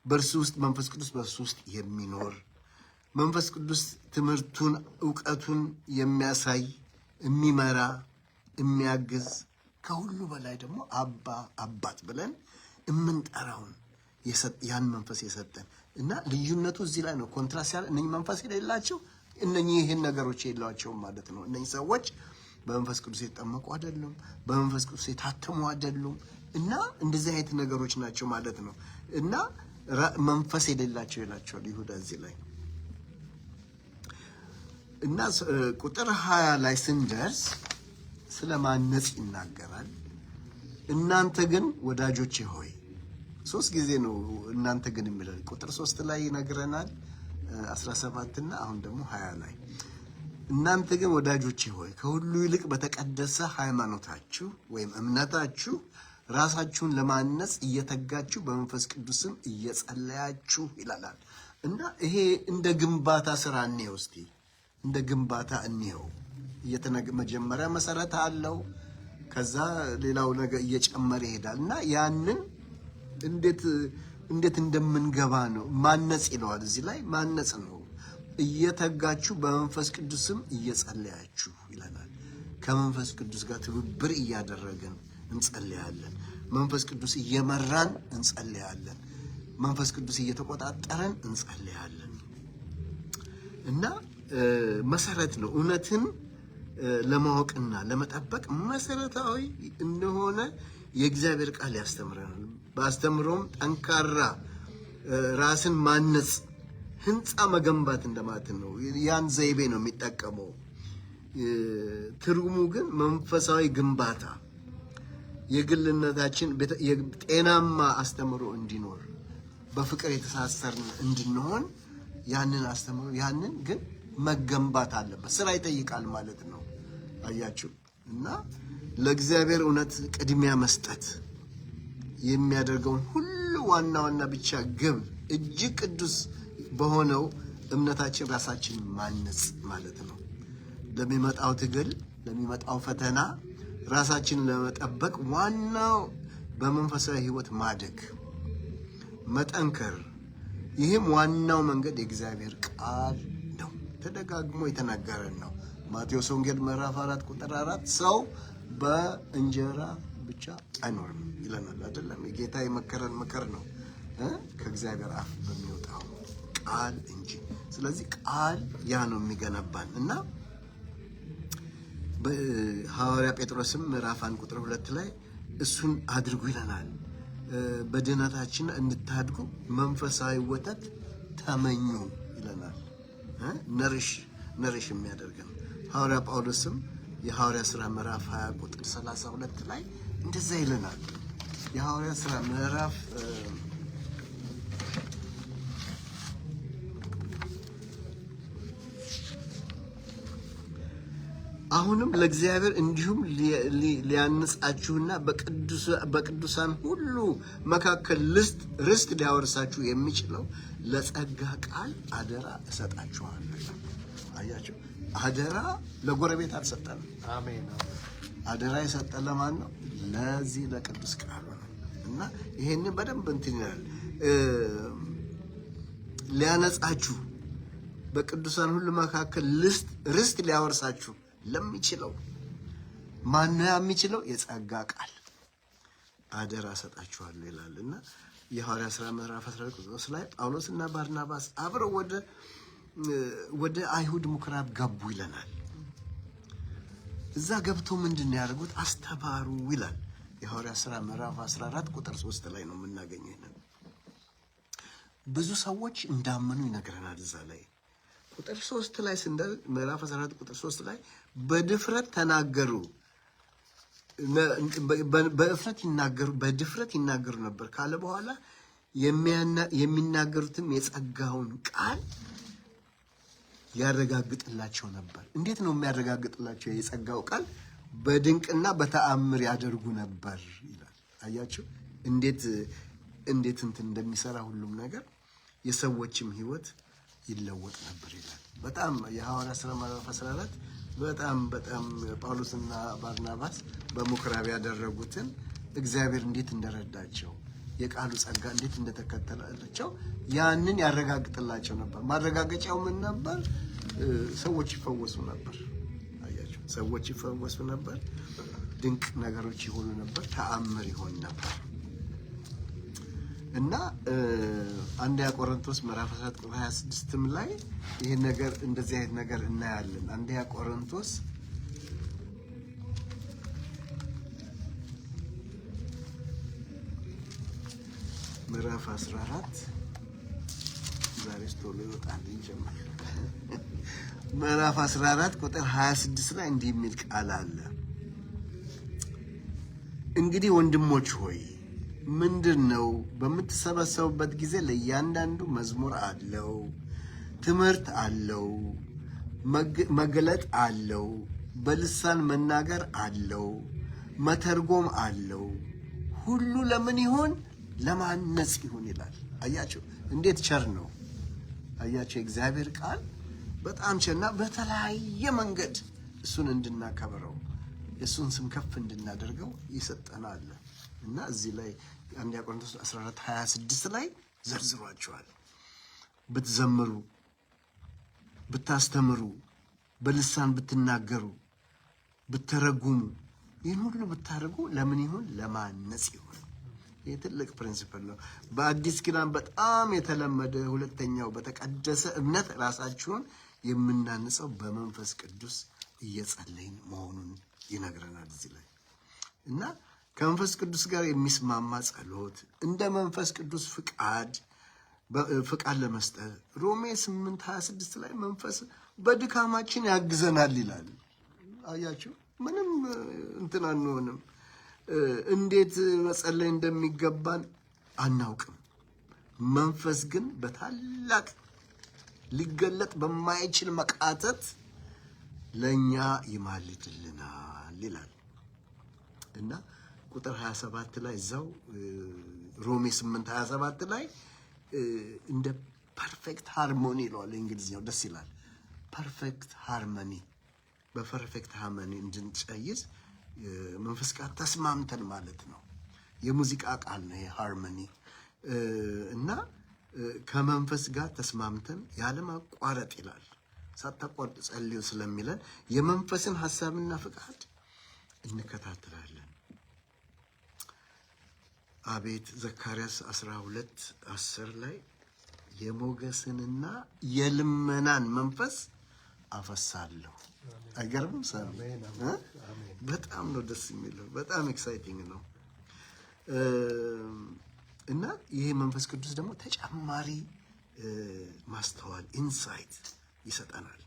በእርሱ ውስጥ መንፈስ ቅዱስ በእርሱ ውስጥ የሚኖር መንፈስ ቅዱስ ትምህርቱን ዕውቀቱን የሚያሳይ የሚመራ የሚያግዝ ከሁሉ በላይ ደግሞ አባት ብለን የምንጠራውን ያን መንፈስ የሰጠን እና ልዩነቱ እዚህ ላይ ነው። ኮንትራስት ያለ እነኚህ መንፈስ የሌላቸው እነኚህ ይህን ነገሮች የሌላቸውም ማለት ነው። እነኚህ ሰዎች በመንፈስ ቅዱስ የተጠመቁ አይደሉም፣ በመንፈስ ቅዱስ የታተሙ አይደሉም እና እንደዚህ አይነት ነገሮች ናቸው ማለት ነው። እና መንፈስ የሌላቸው ይላቸዋል ይሁዳ እዚህ ላይ እና ቁጥር 20 ላይ ስንደርስ ስለ ማነጽ ይናገራል። እናንተ ግን ወዳጆቼ ሆይ 3 ጊዜ ነው እናንተ ግን የሚለው። ቁጥር 3 ላይ ይነግረናል 17 እና አሁን ደግሞ 20 ላይ እናንተ ግን ወዳጆቼ ሆይ ከሁሉ ይልቅ በተቀደሰ ሃይማኖታችሁ ወይም እምነታችሁ ራሳችሁን ለማነጽ እየተጋችሁ በመንፈስ ቅዱስም እየጸለያችሁ ይላል እና ይሄ እንደ ግንባታ ስራ እንየው እስቲ። እንደ ግንባታ እንየው። መጀመሪያ መሰረት አለው፣ ከዛ ሌላው ነገር እየጨመረ ይሄዳል እና ያንን እንዴት እንደምንገባ ነው ማነጽ ይለዋል እዚህ ላይ። ማነጽ ነው። እየተጋችሁ በመንፈስ ቅዱስም እየጸለያችሁ ይላል። ከመንፈስ ቅዱስ ጋር ትብብር እያደረግን እንጸልያለን። መንፈስ ቅዱስ እየመራን እንጸልያለን። መንፈስ ቅዱስ እየተቆጣጠረን እንጸልያለን እና መሰረት ነው። እውነትን ለማወቅና ለመጠበቅ መሰረታዊ እንደሆነ የእግዚአብሔር ቃል ያስተምረናል። በአስተምሮም ጠንካራ ራስን ማነጽ ህንፃ መገንባት እንደማለት ነው። ያን ዘይቤ ነው የሚጠቀመው። ትርጉሙ ግን መንፈሳዊ ግንባታ የግልነታችን ጤናማ አስተምሮ እንዲኖር በፍቅር የተሳሰርን እንድንሆን ያንን አስተምሮ ያንን ግን መገንባት አለበት። ስራ ይጠይቃል ማለት ነው። አያችሁ እና ለእግዚአብሔር እውነት ቅድሚያ መስጠት የሚያደርገውን ሁሉ ዋና ብቻ ግብ እጅግ ቅዱስ በሆነው እምነታችን ራሳችን ማነጽ ማለት ነው። ለሚመጣው ትግል ለሚመጣው ፈተና ራሳችንን ለመጠበቅ ዋናው በመንፈሳዊ ህይወት ማደግ መጠንከር። ይህም ዋናው መንገድ የእግዚአብሔር ቃል ነው። ተደጋግሞ የተናገረን ነው። ማቴዎስ ወንጌል ምዕራፍ 4 ቁጥር 4 ሰው በእንጀራ ብቻ አይኖርም ይለናል አይደለም? የጌታ የመከረን ምክር ነው ከእግዚአብሔር አፍ በሚወጣው ቃል እንጂ። ስለዚህ ቃል ያ ነው የሚገነባን እና በሐዋርያ ጴጥሮስም ምዕራፍ 1 ቁጥር 2 ላይ እሱን አድርጉ ይለናል። በድህነታችን እንድታድጉ መንፈሳዊ ወተት ተመኙ ይለናል። ነርሽ የሚያደርገን ሐዋርያ ጳውሎስም የሐዋርያ ሥራ ምዕራፍ 20 ቁጥር 32 ላይ እንደዛ ይለናል። የሐዋርያ ሥራ ምዕራፍ አሁንም ለእግዚአብሔር እንዲሁም ሊያንጻችሁና በቅዱሳን ሁሉ መካከል ርስት ሊያወርሳችሁ የሚችለው ለጸጋ ቃል አደራ እሰጣችኋለሁ። አያችሁ፣ አደራ ለጎረቤት አልሰጠንም። አሜን። አደራ የሰጠን ለማን ነው? ለዚህ ለቅዱስ ቃሉ ነው። እና ይሄንን በደንብ እንትን ይላል። ሊያነጻችሁ በቅዱሳን ሁሉ መካከል ርስት ሊያወርሳችሁ ለሚችለው ማነው የሚችለው? የጸጋ ቃል አደራ እሰጣችኋለሁ ይላልና የሐዋርያ ሥራ ምዕራፍ 12 ላይ ጳውሎስና ባርናባስ አብረው ወደ አይሁድ ምኩራብ ገቡ ይለናል። እዛ ገብተው ምንድን ነው ያደርጉት? አስተማሩ ይላል። የሐዋርያ ሥራ ምዕራፍ 14 ቁጥር 3 ላይ ነው የምናገኘው። ይሄንን ብዙ ሰዎች እንዳመኑ ይነግረናል። እዛ ላይ ቁጥር 3 ላይ ምዕራፍ 14 ቁጥር 3 ላይ በድፍረት ተናገሩ፣ በድፍረት ይናገሩ ነበር ካለ በኋላ የሚናገሩትም የጸጋውን ቃል ያረጋግጥላቸው ነበር። እንዴት ነው የሚያረጋግጥላቸው? የጸጋው ቃል በድንቅና በተአምር ያደርጉ ነበር ይላል። አያችሁ እንዴት እንትን እንደሚሰራ ሁሉም ነገር የሰዎችም ህይወት ይለወጥ ነበር ይላል። በጣም የሐዋርያት ሥራ ምዕራፍ 14 በጣም ጳውሎስና ባርናባስ በምኩራብ ያደረጉትን እግዚአብሔር እንዴት እንደረዳቸው የቃሉ ጸጋ እንዴት እንደተከተላቸው ያንን ያረጋግጥላቸው ነበር። ማረጋገጫው ምን ነበር? ሰዎች ይፈወሱ ነበር። አያችሁ ሰዎች ይፈወሱ ነበር፣ ድንቅ ነገሮች ይሆኑ ነበር፣ ተአምር ይሆን ነበር። እና አንደኛ ቆሮንቶስ ምዕራፍ 14 ቁጥር 26 ላይ ይሄ ነገር እንደዚህ አይነት ነገር እናያለን። አንደኛ ቆሮንቶስ ምዕራፍ 14 ዛሬ ስቶሎ ይወጣል እንጀምር። ምዕራፍ 14 ቁጥር 26 ላይ እንዲህ የሚል ቃል አለ። እንግዲህ ወንድሞች ሆይ ምንድነው በምትሰበሰቡበት ጊዜ ለእያንዳንዱ መዝሙር አለው፣ ትምህርት አለው፣ መግለጥ አለው፣ በልሳን መናገር አለው፣ መተርጎም አለው። ሁሉ ለምን ይሆን? ለማነጽ ይሁን ይላል። አያችሁ እንዴት ቸር ነው! አያችሁ የእግዚአብሔር ቃል በጣም ቸርና በተለያየ መንገድ እሱን እንድናከብረው እሱን ስም ከፍ እንድናደርገው ይሰጠናል። እና እዚህ ላይ አንደኛ ቆሮንቶስ 14:26 ላይ ዘርዝሯቸዋል። ብትዘምሩ፣ ብታስተምሩ፣ በልሳን ብትናገሩ፣ ብትረጉሙ፣ ይህን ሁሉ ብታደርጉ ለምን ይሁን? ለማነጽ ይሁን። ይህ ትልቅ ፕሪንሲፕል ነው። በአዲስ ኪዳን በጣም የተለመደ ሁለተኛው በተቀደሰ እምነት ራሳችሁን የምናንጸው በመንፈስ ቅዱስ እየጸለይን መሆኑን ይነግረናል እዚህ ላይ እና ከመንፈስ ቅዱስ ጋር የሚስማማ ጸሎት እንደ መንፈስ ቅዱስ ፍቃድ ለመስጠት ሮሜ 8:26 ላይ መንፈስ በድካማችን ያግዘናል ይላል። አያችሁ ምንም እንትን አንሆንም። እንዴት መጸለይ እንደሚገባን አናውቅም። መንፈስ ግን በታላቅ ሊገለጥ በማይችል መቃተት ለኛ ይማልድልናል ይላል እና ቁጥር 27 ላይ እዛው ሮሜ 8:27 ላይ እንደ ፐርፌክት ሃርሞኒ ይለዋል። እንግሊዝኛው ደስ ይላል። ፐርፌክት ሃርሞኒ፣ በፐርፌክት ሃርሞኒ እንድንጨይዝ መንፈስ ጋር ተስማምተን ማለት ነው። የሙዚቃ ቃል ነው ይሄ ሃርሞኒ እና ከመንፈስ ጋር ተስማምተን ያለማቋረጥ ይላል ሳታቋርጡ ጸልዩ ስለሚለን የመንፈስን ሐሳብና ፍቃድ እንከታተላለን። አቤት ዘካርያስ 12:10 ላይ የሞገስንና የልመናን መንፈስ አፈሳለሁ። አይገርምም? በጣም ነው ደስ የሚለው። በጣም ኤክሳይቲንግ ነው እና ይሄ መንፈስ ቅዱስ ደግሞ ተጨማሪ ማስተዋል ኢንሳይት ይሰጠናል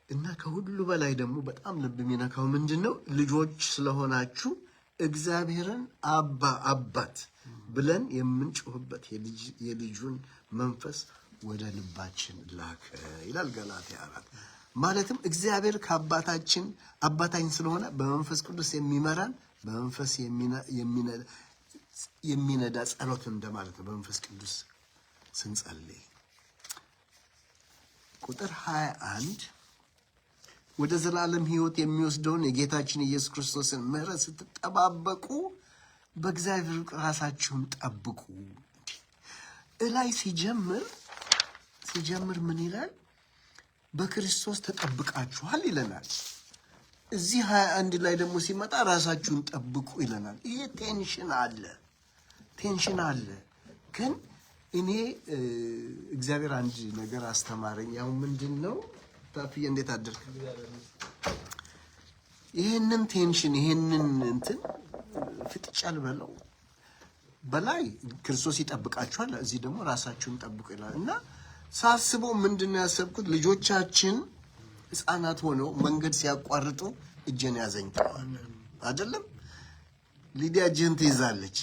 እና ከሁሉ በላይ ደግሞ በጣም ልብ የሚነካው ምንድነው? ልጆች ስለሆናችሁ እግዚአብሔርን አባት ብለን የምንጮህበት የልጁን መንፈስ ወደ ልባችን ላከ ይላል ገላትያ 4። ማለትም እግዚአብሔር አባታችን ስለሆነ በመንፈስ ቅዱስ የሚመራን በመንፈስ የሚነዳ ጸሎት እንደማለት ነው። በመንፈስ ቅዱስ ስንጸልይ ቁጥር 21 ወደ ዘላለም ሕይወት የሚወስደውን የጌታችን ኢየሱስ ክርስቶስን ምሕረት ስትጠባበቁ በእግዚአብሔር ራሳችሁን ጠብቁ። እላይ ሲጀምር ምን ይላል? በክርስቶስ ተጠብቃችኋል ይለናል። እዚህ 21 ላይ ደግሞ ሲመጣ ራሳችሁን ጠብቁ ይለናል። ይሄ ቴንሽን አለ። ግን እኔ እግዚአብሔር አንድ ነገር አስተማረኝ። ያው ምንድነው? ታፍዬ እንዴት አደርክ? ይሄንን ቴንሽን ይሄንን እንትን ፍጥጫል በለው በላይ ክርስቶስ ይጠብቃችኋል፣ እዚህ ደግሞ ራሳችሁን ጠብቁ ይላል እና ሳስበው ምንድነው ያሰብኩት? ልጆቻችን ሕፃናት ሆነው መንገድ ሲያቋርጡ እጄን ያዘኝ ትለዋለህ አይደለም? ሊዲያ እጅህን ትይዛለች።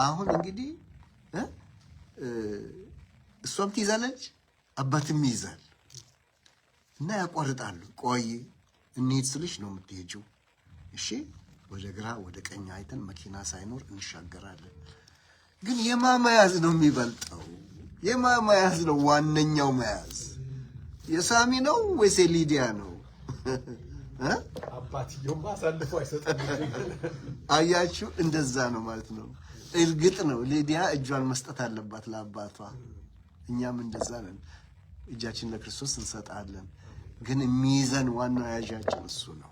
አሁን እንግዲህ እሷም ትይዛለች፣ አባትም ይይዛል እና ያቋርጣሉ። ቆይ እንሂድ ስልሽ ነው የምትሄጂው። እሺ ወደ ግራ ወደ ቀኝ አይተን መኪና ሳይኖር እንሻገራለን። ግን የማመያዝ ነው የሚበልጠው? የማመያዝ ነው ዋነኛው መያዝ? የሳሚ ነው ወይስ የሊዲያ ነው? አባትየው አሳልፎ አይሰጥም። አያችሁ፣ እንደዛ ነው ማለት ነው። እርግጥ ነው ሊዲያ እጇን መስጠት አለባት ለአባቷ። እኛም እንደዛ ነን፣ እጃችን ለክርስቶስ እንሰጣለን። ግን የሚይዘን ዋናው ያዣችን እሱ ነው።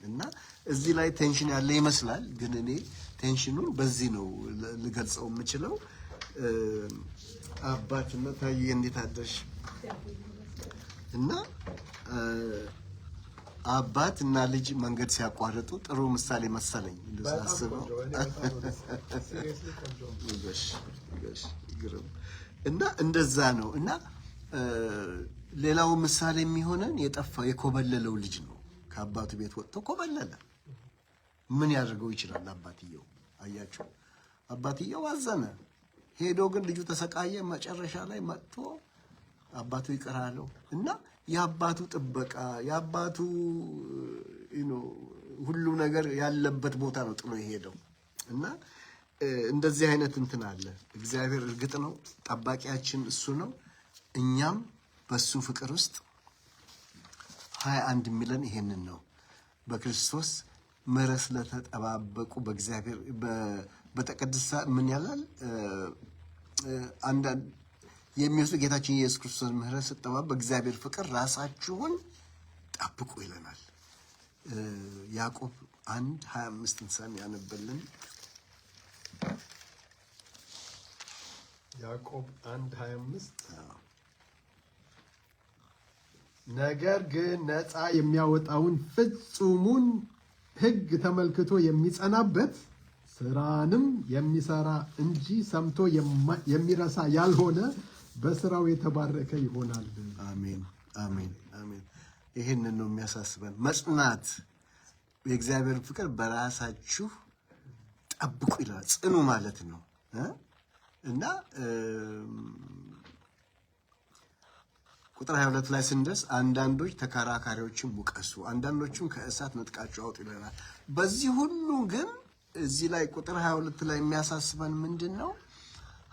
እና እዚህ ላይ ቴንሽን ያለ ይመስላል። ግን እኔ ቴንሽኑን በዚህ ነው ልገልጸው የምችለው። አባትና ታዬ እንዴት አደርሽ? እና አባት እና ልጅ መንገድ ሲያቋርጡ ጥሩ ምሳሌ መሰለኝ እንደሳስበው። እና እንደዛ ነው። እና ሌላው ምሳሌ የሚሆነን የጠፋው የኮበለለው ልጅ ነው። ከአባቱ ቤት ወጥቶ ኮበለለ። ምን ያደርገው ይችላል አባትየው? አያችሁ፣ አባትየው አዘነ። ሄዶ ግን ልጁ ተሰቃየ። መጨረሻ ላይ መጥቶ አባቱ ይቅር አለው እና የአባቱ ጥበቃ የአባቱ ሁሉ ነገር ያለበት ቦታ ነው ጥሎ የሄደው። እና እንደዚህ አይነት እንትን አለ። እግዚአብሔር እርግጥ ነው ጠባቂያችን እሱ ነው። እኛም በሱ ፍቅር ውስጥ 21 የሚለን ይሄንን ነው። በክርስቶስ ምሕረት ስለተጠባበቁ በእግዚአብሔር በተቀደሰ ምን ያላል አንዳንድ የሚወስዱ ጌታችን ኢየሱስ ክርስቶስ ምሕረት ስትጠባበቁ በእግዚአብሔር ፍቅር ራሳችሁን ጠብቁ ይለናል። ያዕቆብ 1:25 ሳሚ ያነበልን። ያዕቆብ 1:25 ነገር ግን ነፃ የሚያወጣውን ፍጹሙን ሕግ ተመልክቶ የሚጸናበት ስራንም የሚሰራ እንጂ ሰምቶ የሚረሳ ያልሆነ በስራው የተባረከ ይሆናል። አሜን፣ አሜን፣ አሜን። ይሄንን ነው የሚያሳስበን፣ መጽናት። የእግዚአብሔር ፍቅር በራሳችሁ ጠብቁ ይላል። ጽኑ ማለት ነው እና ቁጥር 22 ላይ ስንደርስ አንዳንዶች ተከራካሪዎችን ውቀሱ፣ አንዳንዶቹም ከእሳት ነጥቃችሁ አውጡ ይለናል። በዚህ ሁሉ ግን እዚህ ላይ ቁጥር 22 ላይ የሚያሳስበን ምንድን ነው?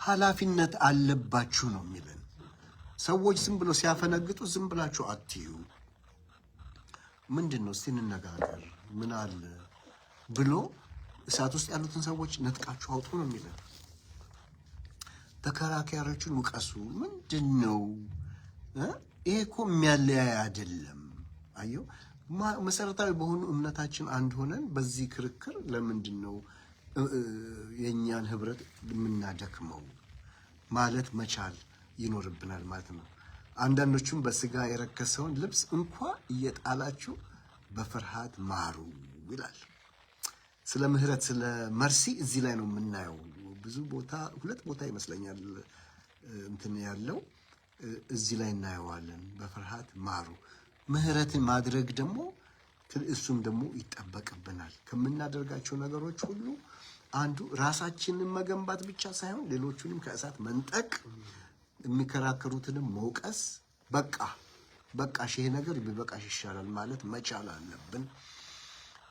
ኃላፊነት አለባችሁ ነው የሚለን። ሰዎች ዝም ብሎ ሲያፈነግጡ ዝም ብላችሁ አትዩ። ምንድን ነው እስቲ እንነጋገር፣ ምን አለ ብሎ እሳት ውስጥ ያሉትን ሰዎች ነጥቃችሁ አውጡ ነው የሚለን። ተከራካሪዎችን ውቀሱ ምንድን ነው? ይሄ እኮ የሚያለያይ አይደለም። አየው፣ መሰረታዊ በሆኑ እምነታችን አንድ ሆነን በዚህ ክርክር ለምንድን ነው የእኛን ህብረት የምናደክመው? ማለት መቻል ይኖርብናል ማለት ነው። አንዳንዶቹም በስጋ የረከሰውን ልብስ እንኳ እየጣላችሁ በፍርሃት ማሩ ይላል። ስለ ምህረት ስለ መርሲ እዚህ ላይ ነው የምናየው። ብዙ ቦታ ሁለት ቦታ ይመስለኛል እንትን ያለው እዚህ ላይ እናየዋለን። በፍርሃት ማሩ። ምህረትን ማድረግ ደግሞ እሱም ደግሞ ይጠበቅብናል። ከምናደርጋቸው ነገሮች ሁሉ አንዱ ራሳችንን መገንባት ብቻ ሳይሆን ሌሎቹንም ከእሳት መንጠቅ፣ የሚከራከሩትንም መውቀስ። በቃሽ ይሄ ነገር ቢበቃሽ ይሻላል ማለት መቻል አለብን።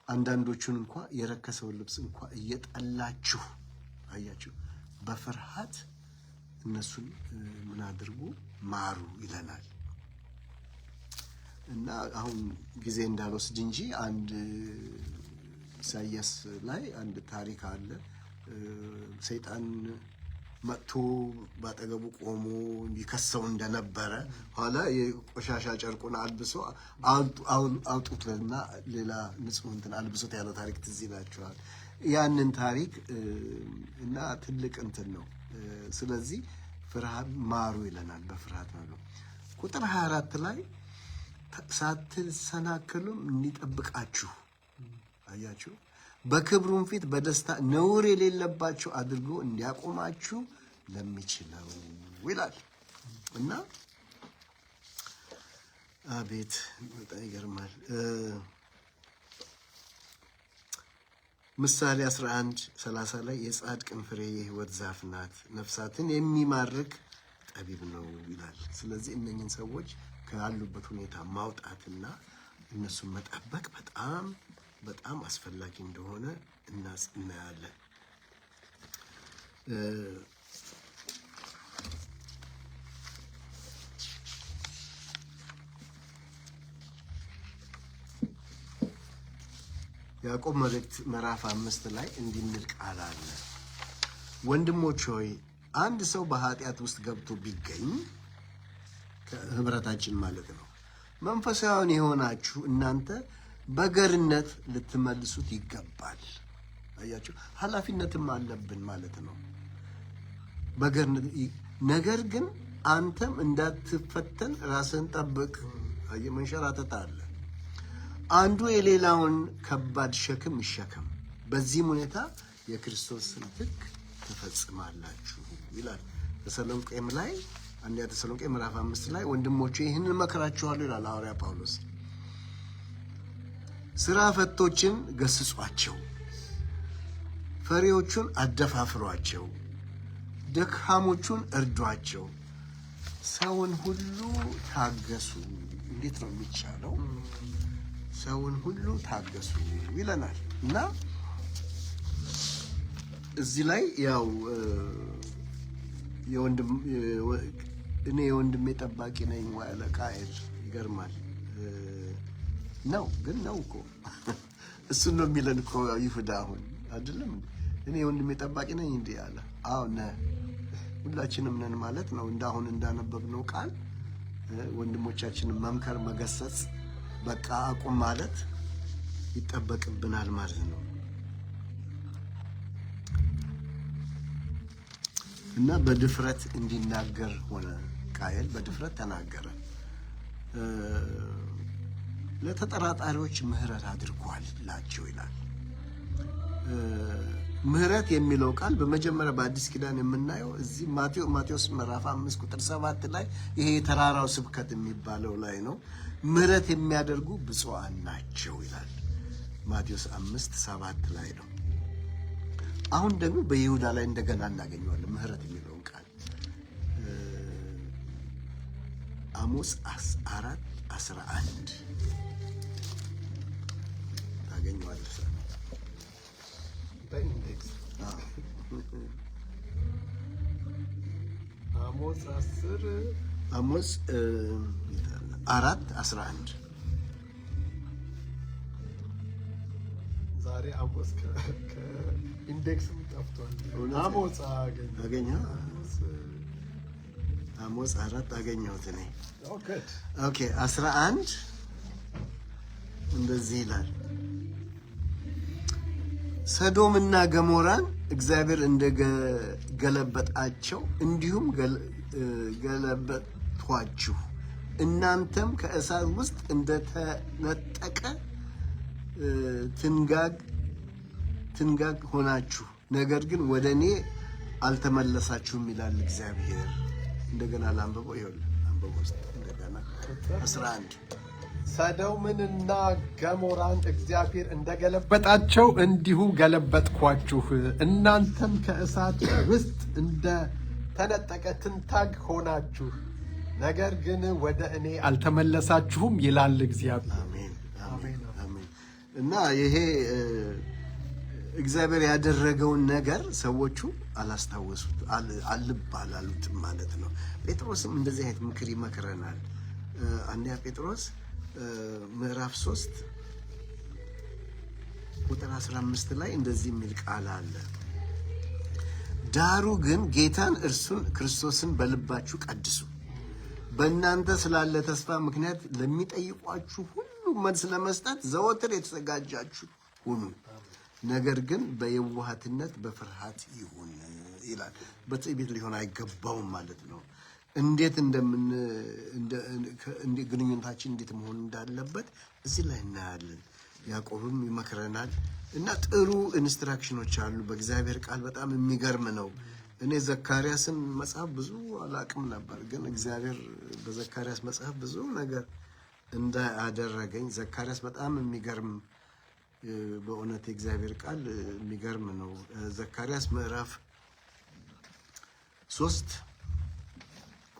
አንዳንዶቹን እንኳ የረከሰውን ልብስ እንኳ እየጠላችሁ አያችሁ፣ በፍርሃት እነሱን ምን አድርጉ? ማሩ ይለናል። እና አሁን ጊዜ እንዳልወስድ እንጂ አንድ ኢሳይያስ ላይ አንድ ታሪክ አለ። ሰይጣን መጥቶ ባጠገቡ ቆሞ ይከሰው እንደነበረ ኋላ የቆሻሻ ጨርቁን አልብሶ አውጡትና ሌላ ንጹህ እንትን አልብሶት ያለው ታሪክ ትዝ ይላችኋል። ያንን ታሪክ እና ትልቅ እንትን ነው። ስለዚህ ፍርሃት ማሩ ይለናል። በፍርሃት ነው። ቁጥር 24 ላይ ሳትሰናከሉም እንዲጠብቃችሁ አያችሁ፣ በክብሩም ፊት በደስታ ነውር የሌለባችሁ አድርጎ እንዲያቆማችሁ ለሚችለው ይላል። እና አቤት በጣም ይገርማል። ምሳሌ 11:30 ላይ የጻድቅን ፍሬ የሕይወት ዛፍ ናት፣ ነፍሳትን የሚማርክ ጠቢብ ነው ይላል። ስለዚህ እነኝህን ሰዎች ካሉበት ሁኔታ ማውጣትና እነሱን መጠበቅ በጣም በጣም አስፈላጊ እንደሆነ እናያለን። ያዕቆብ መልእክት ምዕራፍ 5 ላይ እንዲህ የሚል ቃል አለ። ወንድሞች ሆይ አንድ ሰው በኃጢአት ውስጥ ገብቶ ቢገኝ ከህብረታችን ማለት ነው፣ መንፈሳዊያን የሆናችሁ እናንተ በገርነት ልትመልሱት ይገባል። አያችሁ፣ ኃላፊነትም አለብን ማለት ነው። በገርነት ነገር ግን አንተም እንዳትፈተን ራስህን ጠብቅ። መንሸራተት አለ። አንዱ የሌላውን ከባድ ሸክም ይሸከም፣ በዚህም ሁኔታ የክርስቶስን ሕግ ትፈጽማላችሁ ይላል። ተሰሎንቄም ላይ አንደኛ ተሰሎንቄ ምዕራፍ 5 ላይ ወንድሞቼ ይህንን እመክራችኋለሁ ይላል ሐዋርያ ጳውሎስ። ስራ ፈቶችን ገስጿቸው፣ ፈሪዎቹን አደፋፍሯቸው፣ ደካሞቹን እርዷቸው፣ ሰውን ሁሉ ታገሱ። እንዴት ነው የሚቻለው? ሰውን ሁሉ ታገሱ ይለናል። እና እዚህ ላይ ያው እኔ የወንድሜ ጠባቂ ነኝ ያለ ቃየል ይገርማል። ነው ግን ነው እኮ እሱን ነው የሚለን እኮ ይሁዳ አሁን አይደለም እኔ የወንድሜ ጠባቂ ነኝ እንዴ አለ። አዎ ነህ፣ ሁላችንም ነን ማለት ነው። እንዳሁን እንዳነበብነው ቃል ወንድሞቻችንን መምከር፣ መገሰጽ፣ በቃ አቁም ማለት ይጠበቅብናል ማለት ነው። እና በድፍረት እንዲናገር ሆነ። ቃየል በድፍረት ተናገረ። ለተጠራጣሪዎች ምህረት አድርጓላቸው ይላል። ምህረት የሚለው ቃል በመጀመሪያ በአዲስ ኪዳን የምናየው እዚህ ማቴዎስ ምዕራፍ 5 ቁጥር 7 ላይ ይሄ የተራራው ስብከት የሚባለው ላይ ነው። ምህረት የሚያደርጉ ብፁዓን ናቸው ይላል። ማቴዎስ 5:7 ላይ ነው። አሁን ደግሞ በይሁዳ ላይ እንደገና እናገኘዋለን ምህረት የሚለውን ቃል አሞጽ 4:11 ታገኘዋለህ። በኢንዴክስ አሞጽ 4:11 ዛሬ አሞጽ ከኢንዴክስም ጠፍቷል። አሞጽ አገኘ አሞጽ 4 አገኘሁት እኔ። ኦኬ 11 እንደዚህ ይላል። ሰዶምና ገሞራን እግዚአብሔር እንደገለበጣቸው እንዲሁም ገለበጥኋችሁ፣ እናንተም ከእሳት ውስጥ እንደተነጠቀ ትንጋግ ሆናችሁ፣ ነገር ግን ወደ እኔ አልተመለሳችሁም ይላል እግዚአብሔር። እንደገና ላንብበው። ይኸውልህ አንብበው ውስጥ እንደገና 11 ሰዶምንና ገሞራን እግዚአብሔር እንደገለበጣቸው እንዲሁ ገለበጥኳችሁ፣ እናንተም ከእሳት ውስጥ እንደተነጠቀ ትንታግ ሆናችሁ፣ ነገር ግን ወደ እኔ አልተመለሳችሁም ይላል እግዚአብሔር። አሜን አሜን አሜን። እና ይሄ እግዚአብሔር ያደረገውን ነገር ሰዎቹ አላስታወሱት፣ አልብ አላሉትም ማለት ነው። ጴጥሮስም እንደዚህ አይነት ምክር ይመክረናል። አንደኛ ጴጥሮስ ምዕራፍ 3 ቁጥር 15 ላይ እንደዚህ የሚል ቃል አለ። ዳሩ ግን ጌታን እርሱን ክርስቶስን በልባችሁ ቀድሱ፣ በእናንተ ስላለ ተስፋ ምክንያት ለሚጠይቋችሁ ሁሉ መልስ ለመስጠት ዘወትር የተዘጋጃችሁ ሁኑ፣ ነገር ግን በየዋህነት በፍርሃት ይሁን ይላል። በትዕቢት ሊሆን አይገባውም ማለት ነው። እንዴት ግንኙነታችን እንዴት መሆን እንዳለበት እዚህ ላይ እናያለን። ያዕቆብም ይመክረናል እና ጥሩ ኢንስትራክሽኖች አሉ በእግዚአብሔር ቃል። በጣም የሚገርም ነው። እኔ ዘካርያስን መጽሐፍ ብዙ አላቅም ነበር፣ ግን እግዚአብሔር በዘካርያስ መጽሐፍ ብዙ ነገር እንዳደረገኝ። ዘካርያስ በጣም የሚገርም በእውነት የእግዚአብሔር ቃል የሚገርም ነው። ዘካርያስ ምዕራፍ 3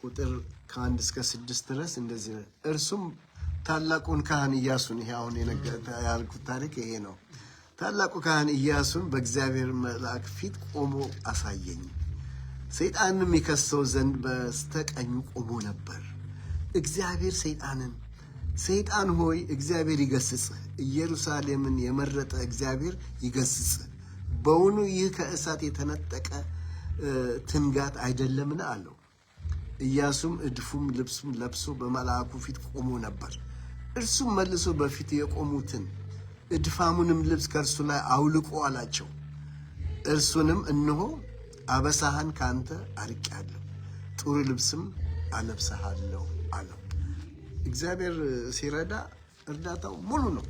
ቁጥር ከ1 እስከ 6 ድረስ እንደዚህ ነው። እርሱም ታላቁን ካህን ኢያሱን፣ ይሄ አሁን ያልኩት ታሪክ ይሄ ነው። ታላቁ ካህን ኢያሱን በእግዚአብሔር መልአክ ፊት ቆሞ አሳየኝ። ሰይጣንም ይከሰው ዘንድ በስተቀኙ ቆሞ ነበር። እግዚአብሔር ሰይጣንን ሰይጣን ሆይ እግዚአብሔር ይገስጽህ፣ ኢየሩሳሌምን የመረጠ እግዚአብሔር ይገስጽህ፣ በውኑ ይህ ከእሳት የተነጠቀ ትንጋት አይደለምን አለው። ኢያሱም እድፉም ልብሱም ለብሶ በመልአኩ ፊት ቆሞ ነበር። እርሱም መልሶ በፊቱ የቆሙትን እድፋሙንም ልብስ ከእርሱ ላይ አውልቆ አላቸው። እርሱንም እነሆ አበሳህን ካንተ አርቄአለሁ፣ ጥሩ ልብስም አለብሰሃለሁ አለው። እግዚአብሔር ሲረዳ እርዳታው ሙሉ ነው፣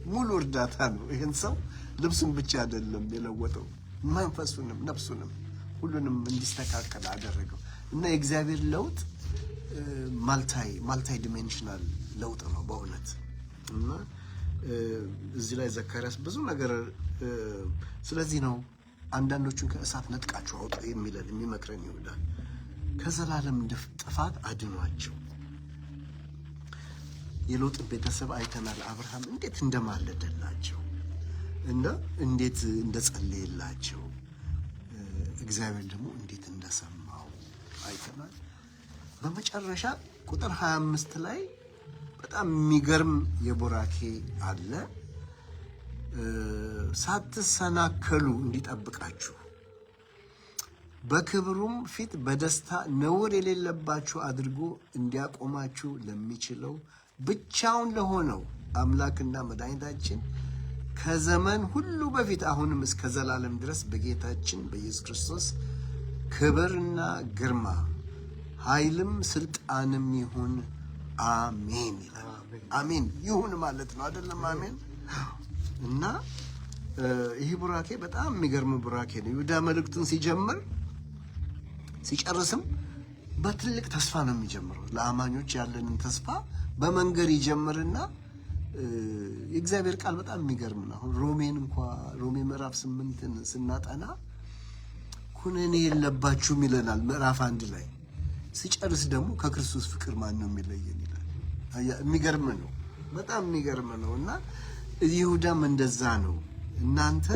ሙሉ እርዳታ ነው። ይህን ሰው ልብሱን ብቻ አይደለም የለወጠው፣ መንፈሱንም ነፍሱንም ሁሉንም እንዲስተካከል አደረገው እና የእግዚአብሔር ለውጥ ማልታይ ዲሜንሽናል ለውጥ ነው በእውነት። እና እዚህ ላይ ዘካርያስ ብዙ ነገር ስለዚህ ነው አንዳንዶቹን ከእሳት ነጥቃችሁ አውጡ የሚለን የሚመክረን ይሁዳል። ከዘላለም ጥፋት አድኗቸው። የሎጥን ቤተሰብ አይተናል። አብርሃም እንዴት እንደማለደላቸው እና እንዴት እንደጸለየላቸው እግዚአብሔር ደግሞ እንዴት እንደሰማው አይተናል። በመጨረሻ ቁጥር 25 ላይ በጣም የሚገርም የቡራኬ አለ። ሳትሰናከሉ እንዲጠብቃችሁ በክብሩም ፊት በደስታ ነውር የሌለባችሁ አድርጎ እንዲያቆማችሁ ለሚችለው ብቻውን ለሆነው አምላክና መድኃኒታችን ከዘመን ሁሉ በፊት አሁንም እስከ ዘላለም ድረስ በጌታችን በኢየሱስ ክርስቶስ ክብርና ግርማ ኃይልም ስልጣንም ይሁን አሜን ይላል። አሜን ይሁን ማለት ነው አይደለም? አሜን። እና ይህ ቡራኬ በጣም የሚገርም ቡራኬ ነው። ይሁዳ መልእክቱን ሲጨርስም በትልቅ ተስፋ ነው የሚጀምረው። ለአማኞች ያለንን ተስፋ በመንገር ይጀምርና የእግዚአብሔር ቃል በጣም የሚገርም ነው። አሁን ሮሜ ምዕራፍ 8ን ስናጠና ኩነኔ የለባችሁም ይለናል ምዕራፍ 1 ላይ። ሲጨርስ ደግሞ ከክርስቶስ ፍቅር ማን ነው የሚለየን ይላል። የሚገርም ነው፣ በጣም የሚገርም ነው። እና ይሁዳም እንደዛ ነው። እናንተ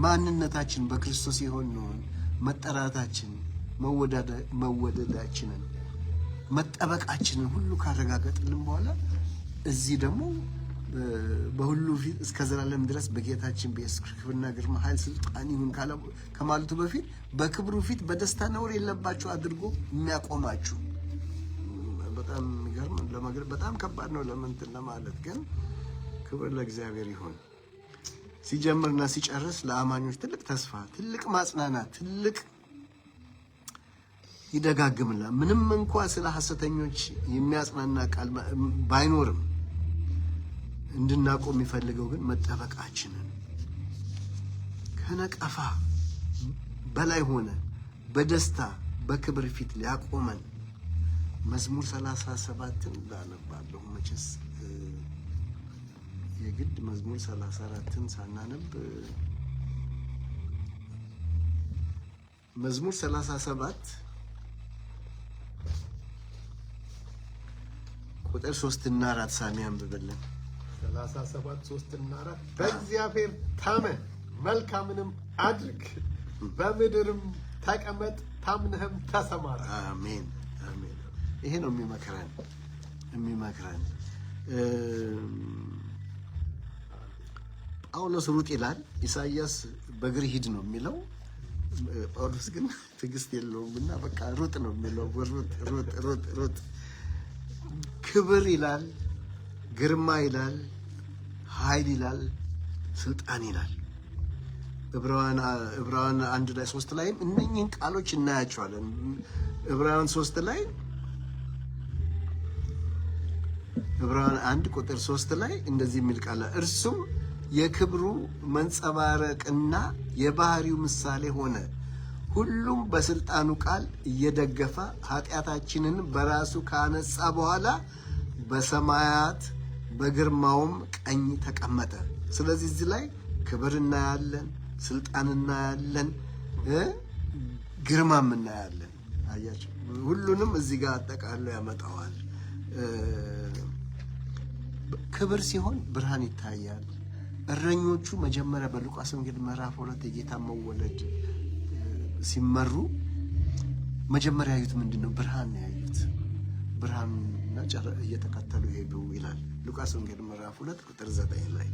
ማንነታችን በክርስቶስ የሆነውን መጠራታችን፣ መወደዳችንን፣ መጠበቃችንን ሁሉ ካረጋገጥልን በኋላ እዚህ ደግሞ በሁሉ ፊት እስከ ዘላለም ድረስ በጌታችን በኢየሱስ ክብርና ግርማ ኃይል ስልጣን ይሁን ከማለቱ በፊት በክብሩ ፊት በደስታ ነውር የለባችሁ አድርጎ የሚያቆማችሁ። በጣም የሚገርም ለማግኘት በጣም ከባድ ነው ለምንትን ለማለት ግን ክብር ለእግዚአብሔር ይሁን። ሲጀምርና ሲጨርስ ለአማኞች ትልቅ ተስፋ፣ ትልቅ ማጽናናት፣ ትልቅ ይደጋግምላ። ምንም እንኳ ስለ ሐሰተኞች የሚያጽናና ቃል ባይኖርም እንድናቆም የሚፈልገው ግን መጠበቃችንን ከነቀፋ በላይ ሆነ በደስታ በክብር ፊት ሊያቆመን መዝሙር 37ን ላነባለሁ። መቼስ የግድ መዝሙር 34ን ሳናነብ መዝሙር 37 ቁጥር 3 እና 4 ሳሚ አንብበልን። 37 3 እና 4 በእግዚአብሔር ታመን መልካምንም አድርግ፣ በምድርም ተቀመጥ፣ ታምነህም ተሰማራ። አሜን አሜን። ይሄ ነው የሚመክረን። ጳውሎስ ሩጥ ይላል፣ ኢሳይያስ በእግር ሂድ ነው የሚለው። ጳውሎስ ግን ትዕግስት የለውም እና በቃ ሩጥ ነው የሚለው። ሩጥ። ክብር ይላል፣ ግርማ ይላል፣ ኃይል ይላል፣ ስልጣን ይላል። ዕብራውያን 1 ላይ 3 ላይም እነኚህን ቃሎች እናያቸዋለን። ዕብራውያን 3 ላይ ዕብራውያን 1 ቁጥር 3 ላይ እንደዚህ የሚል ቃል እርሱም የክብሩ መንጸባረቅና የባህሪው ምሳሌ ሆነ፣ ሁሉም በስልጣኑ ቃል እየደገፈ ኃጢአታችንን በራሱ ካነጻ በኋላ በሰማያት በግርማውም ቀኝ ተቀመጠ። ስለዚህ እዚህ ላይ ክብር እናያለን፣ ስልጣን እናያለን፣ ግርማም እናያለን። አያችሁ ሁሉንም እዚህ ጋር አጠቃሎ ያመጣዋል። ክብር ሲሆን ብርሃን ይታያል። እረኞቹ መጀመሪያ በሉቃስ ወንጌል ምዕራፍ 2 የጌታ መወለድ ሲመሩ መጀመሪያ ያዩት ምንድነው? ብርሃን ያዩት። ብርሃንና እየተከተሉ ሄዱ ይላል ሉቃስ ወንጌል ምዕራፍ 2 ቁጥር 9 ላይ።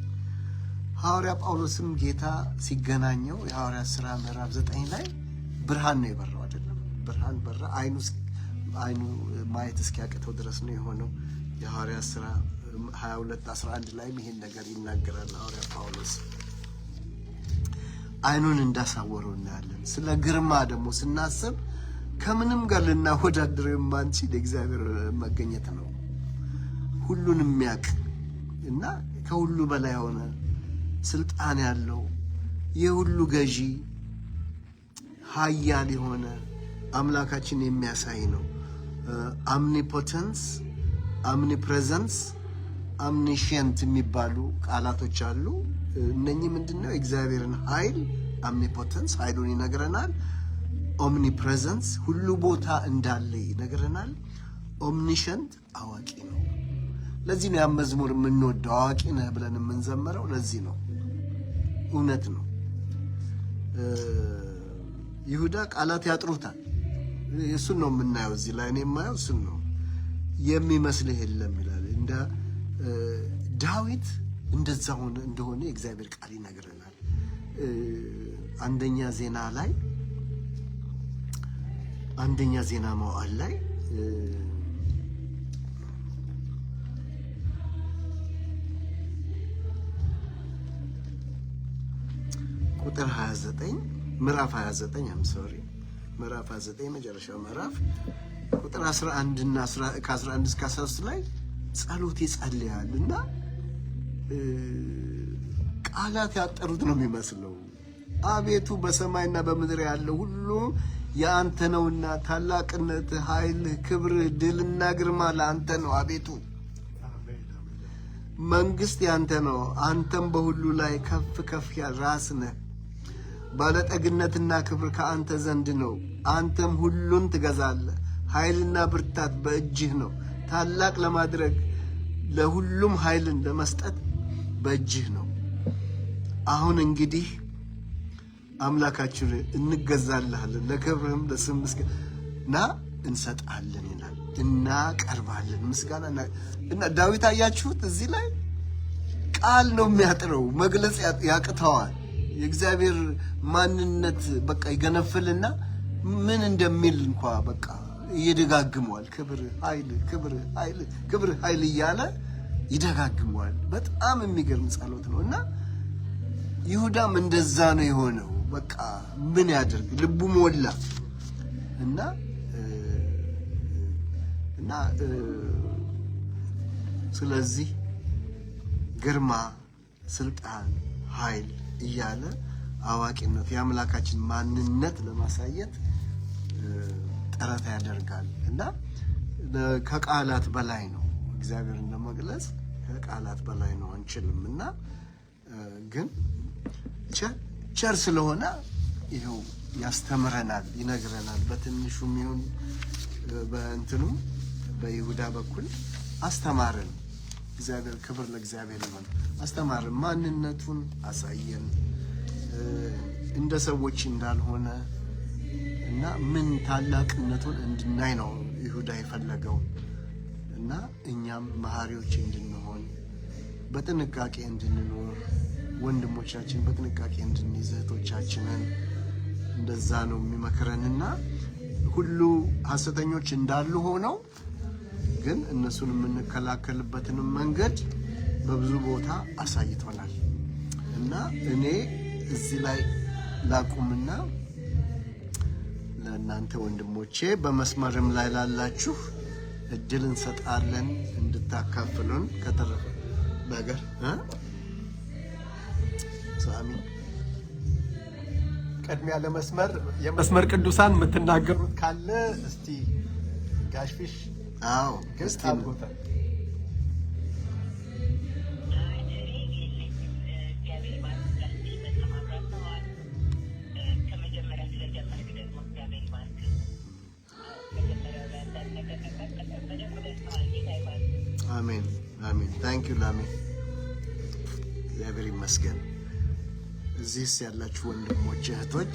ሐዋርያ ጳውሎስም ጌታ ሲገናኘው የሐዋርያት ሥራ ምዕራፍ 9 ላይ ብርሃን ነው የበራው አይደለም? ብርሃን በራ፣ አይኑ ማየት እስኪያቅተው ድረስ ነው የሆነው። የሐዋርያት ሥራ 22:11 ላይ ይሄን ነገር ይናገራል ሐዋርያ ጳውሎስ። አይኑን እንዳሳወረው እናያለን። ስለ ግርማ ደግሞ ስናስብ ከምንም ጋር ልናወዳድረው የማንችል የእግዚአብሔር መገኘት ነው። ሁሉን የሚያውቅ እና ከሁሉ በላይ የሆነ ስልጣን ያለው የሁሉ ገዢ ኃያል የሆነ አምላካችን የሚያሳይ ነው። አምኒፖተንስ፣ አምኒፕሬዘንስ፣ አምኒሽንት የሚባሉ ቃላቶች አሉ። እነኚህ ምንድነው? የእግዚአብሔርን ኃይል አምኒፖተንስ ኃይሉን ይነግረናል። ኦምኒፕሬዘንስ ሁሉ ቦታ እንዳለ ይነግረናል። ኦምኒሸንት አዋቂ ነው። ለዚህ ነው ያ መዝሙር የምንወደው፣ አዋቂ ነህ ብለን የምንዘምረው ለዚህ ነው። እውነት ነው። ይሁዳ ቃላት ያጥሩታል። እሱን ነው የምናየው እዚህ ላይ። እኔ የማየው እሱን ነው። የሚመስልህ የለም ይላል። እንደ ዳዊት እንደዛ ሆነ እንደሆነ የእግዚአብሔር ቃል ይነግረናል። አንደኛ ዜና መዋዕል ላይ ቁጥር 29 ምዕራፍ 29 ምዕራፍ 29 መጨረሻው ምዕራፍ ቁጥር 11 እና ከ11 እስከ 13 ላይ ጸሎት ይጸልያል እና ቃላት ያጠሩት ነው የሚመስለው። አቤቱ በሰማይና በምድር ያለው ሁሉ የአንተ ነውና ታላቅነት፣ ኃይል፣ ክብር፣ ድልና ግርማ ለአንተ ነው። አቤቱ መንግስት ያንተ ነው። አንተም በሁሉ ላይ ከፍ ከፍ ያል ራስ ነህ። ባለጠግነትና ክብር ከአንተ ዘንድ ነው። አንተም ሁሉን ትገዛለህ። ኃይልና ብርታት በእጅህ ነው። ታላቅ ለማድረግ ለሁሉም ኃይልን ለመስጠት በእጅህ ነው። አሁን እንግዲህ አምላካችን እንገዛልሃለን፣ ለክብርህም ለስም ምስጋና እንሰጣለን ይላል። እናቀርባለን ምስጋና እና ዳዊት አያችሁት፣ እዚህ ላይ ቃል ነው የሚያጥረው፣ መግለጽ ያቅተዋል። የእግዚአብሔር ማንነት በቃ ይገነፍልና ምን እንደሚል እንኳ በቃ ይደጋግመዋል። ክብር ኃይል፣ ክብር ኃይል፣ ክብር ኃይል እያለ ይደጋግመዋል። በጣም የሚገርም ጸሎት ነው እና ይሁዳም እንደዛ ነው የሆነው። በቃ ምን ያደርግ ልቡ ሞላ እና ስለዚህ ግርማ፣ ስልጣን፣ ኃይል እያለ አዋቂነት የአምላካችን ማንነት ለማሳየት ጥረት ያደርጋል እና ከቃላት በላይ ነው። እግዚአብሔርን ለመግለጽ ከቃላት በላይ ነው፣ አንችልም። እና ግን ቸር ስለሆነ ይኸው ያስተምረናል፣ ይነግረናል። በትንሹም ይሁን በእንትኑ በይሁዳ በኩል አስተማረን። እግዚአብሔር ክብር ለእግዚአብሔር ይሁን። አስተማረን፣ ማንነቱን አሳየን፣ እንደ ሰዎች እንዳልሆነ እና ምን ታላቅነቱን እንድናይ ነው ይሁዳ የፈለገው እና እኛም መሐሪዎች እንድንሆን በጥንቃቄ እንድንኖር ወንድሞቻችን በጥንቃቄ እንድንይዝ እህቶቻችንን እንደዛ ነው የሚመክረንና ሁሉ ሐሰተኞች እንዳሉ ሆነው ግን እነሱን የምንከላከልበትን መንገድ በብዙ ቦታ አሳይቶናል እና እኔ እዚህ ላይ ላቁምና ለእናንተ ወንድሞቼ በመስመርም ላይ ላላችሁ እድል እንሰጣለን እንድታካፍሉን ከተረፈ ነገር ሳሚ ቀድሚያ ለመስመር የመስመር ቅዱሳን የምትናገሩት ካለ እስቲ ጋሽፊሽ አዎ እስቲ ላሜ? እግዚአብሔር ይመስገን። እዚህስ ያላችሁ ወንድሞች እህቶች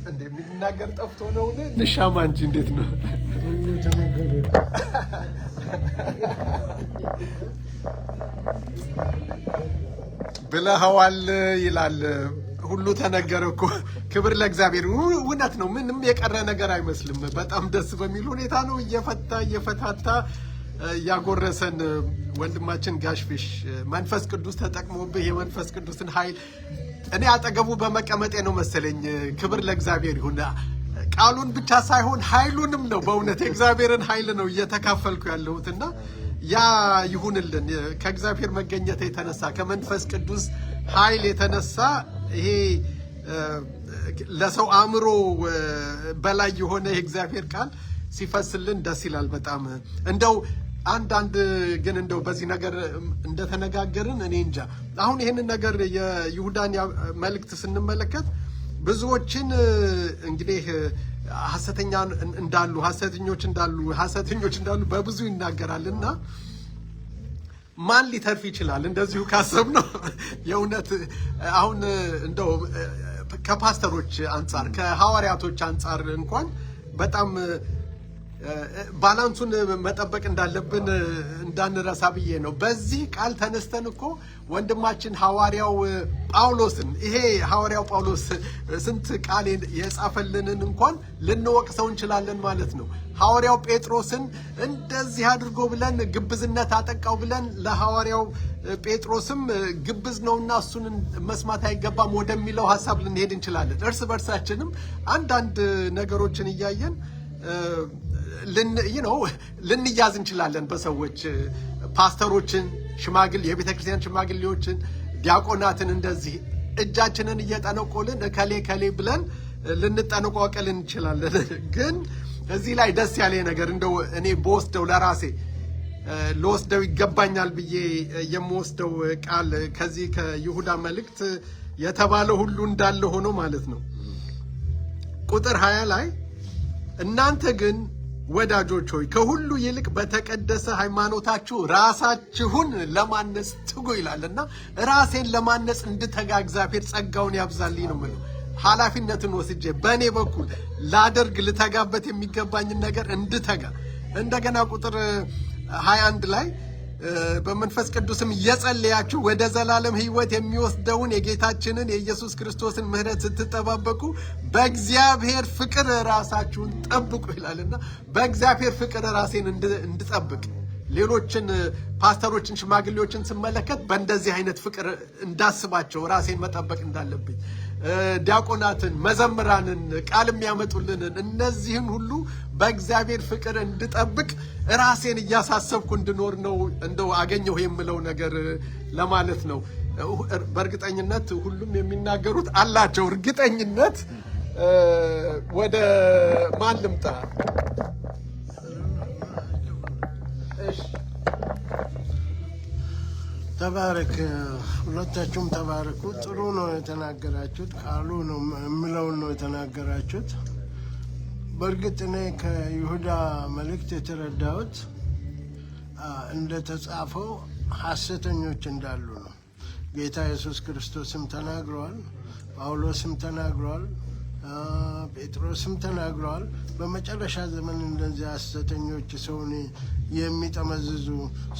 እንደሚናገር ጠፍቶ ነው ንሻማ እንጂ እንዴት ነው ብለኸዋል ይላል። ሁሉ ተነገረ እኮ። ክብር ለእግዚአብሔር። እውነት ነው። ምንም የቀረ ነገር አይመስልም። በጣም ደስ በሚል ሁኔታ ነው እየፈታታ ያጎረሰን ወንድማችን ጋሽፊሽ። መንፈስ ቅዱስ ተጠቅሞብህ የመንፈስ ቅዱስን ኃይል እኔ አጠገቡ በመቀመጤ ነው መሰለኝ። ክብር ለእግዚአብሔር ይሁን። ቃሉን ብቻ ሳይሆን ኃይሉንም ነው። በእውነት የእግዚአብሔርን ኃይል ነው እየተካፈልኩ ያለሁትና ያ ይሁንልን። ከእግዚአብሔር መገኘት የተነሳ ከመንፈስ ቅዱስ ኃይል የተነሳ ይሄ ለሰው አእምሮ በላይ የሆነ የእግዚአብሔር ቃል ሲፈስልን ደስ ይላል በጣም። እንደው አንዳንድ ግን እንደው በዚህ ነገር እንደተነጋገርን እኔ እንጃ። አሁን ይህንን ነገር የይሁዳን መልእክት ስንመለከት ብዙዎችን እንግዲህ ሐሰተኞች እንዳሉ በብዙ ይናገራልና ማን ሊተርፍ ይችላል? እንደዚሁ ካሰብ ነው የእውነት አሁን እንደው ከፓስተሮች አንጻር ከሐዋርያቶች አንጻር እንኳን በጣም ባላንሱን መጠበቅ እንዳለብን እንዳንረሳ ብዬ ነው። በዚህ ቃል ተነስተን እኮ ወንድማችን ሐዋርያው ጳውሎስን ይሄ ሐዋርያው ጳውሎስ ስንት ቃል የጻፈልንን እንኳን ልንወቅሰው እንችላለን ማለት ነው። ሐዋርያው ጴጥሮስን እንደዚህ አድርጎ ብለን ግብዝነት አጠቃው ብለን ለሐዋርያው ጴጥሮስም ግብዝ ነውና እሱን መስማት አይገባም ወደሚለው ሐሳብ ልንሄድ እንችላለን። እርስ በርሳችንም አንዳንድ ነገሮችን እያየን ልንያዝ እንችላለን። በሰዎች ፓስተሮችን፣ የቤተ ክርስቲያን ሽማግሌዎችን፣ ዲያቆናትን እንደዚህ እጃችንን እየጠነቆልን ከሌ ብለን ልንጠነቋቀል እንችላለን። ግን እዚህ ላይ ደስ ያለ ነገር እንደው እኔ በወስደው ለራሴ ለወስደው ይገባኛል ብዬ የምወስደው ቃል ከዚህ ከይሁዳ መልእክት የተባለ ሁሉ እንዳለ ሆኖ ማለት ነው። ቁጥር 20 ላይ እናንተ ግን ወዳጆች ሆይ ከሁሉ ይልቅ በተቀደሰ ሃይማኖታችሁ ራሳችሁን ለማነጽ ትጉ ይላልና ራሴን ለማነጽ እንድተጋ እግዚአብሔር ጸጋውን ያብዛልኝ ነው የምለው። ኃላፊነትን ወስጄ በእኔ በኩል ልተጋበት የሚገባኝን ነገር እንድተጋ። እንደገና ቁጥር 21 ላይ በመንፈስ ቅዱስም እየጸለያችሁ ወደ ዘላለም ሕይወት የሚወስደውን የጌታችንን የኢየሱስ ክርስቶስን ምሕረት ስትጠባበቁ በእግዚአብሔር ፍቅር ራሳችሁን ጠብቁ ይላልና በእግዚአብሔር ፍቅር ራሴን እንድጠብቅ ሌሎችን ፓስተሮችን፣ ሽማግሌዎችን ስመለከት በእንደዚህ አይነት ፍቅር እንዳስባቸው ራሴን መጠበቅ እንዳለብኝ፣ ዲያቆናትን፣ መዘምራንን፣ ቃል የሚያመጡልንን እነዚህን ሁሉ በእግዚአብሔር ፍቅር እንድጠብቅ ራሴን እያሳሰብኩ እንድኖር ነው እንደው አገኘሁ የምለው ነገር ለማለት ነው። በእርግጠኝነት ሁሉም የሚናገሩት አላቸው እርግጠኝነት። ወደ ማን ልምጣ? ተባረክ። ሁለታችሁም ተባረኩ። ጥሩ ነው የተናገራችሁት። ቃሉ ነው የምለውን ነው የተናገራችሁት። በእርግጥ እኔ ከይሁዳ መልእክት የተረዳሁት እንደተጻፈው ሐሰተኞች እንዳሉ ነው። ጌታ ኢየሱስ ክርስቶስም ተናግሯል፣ ጳውሎስም ተናግሯል፣ ጴጥሮስም ተናግሯል። በመጨረሻ ዘመን እንደዚህ ሐሰተኞች ሰውን የሚጠመዝዙ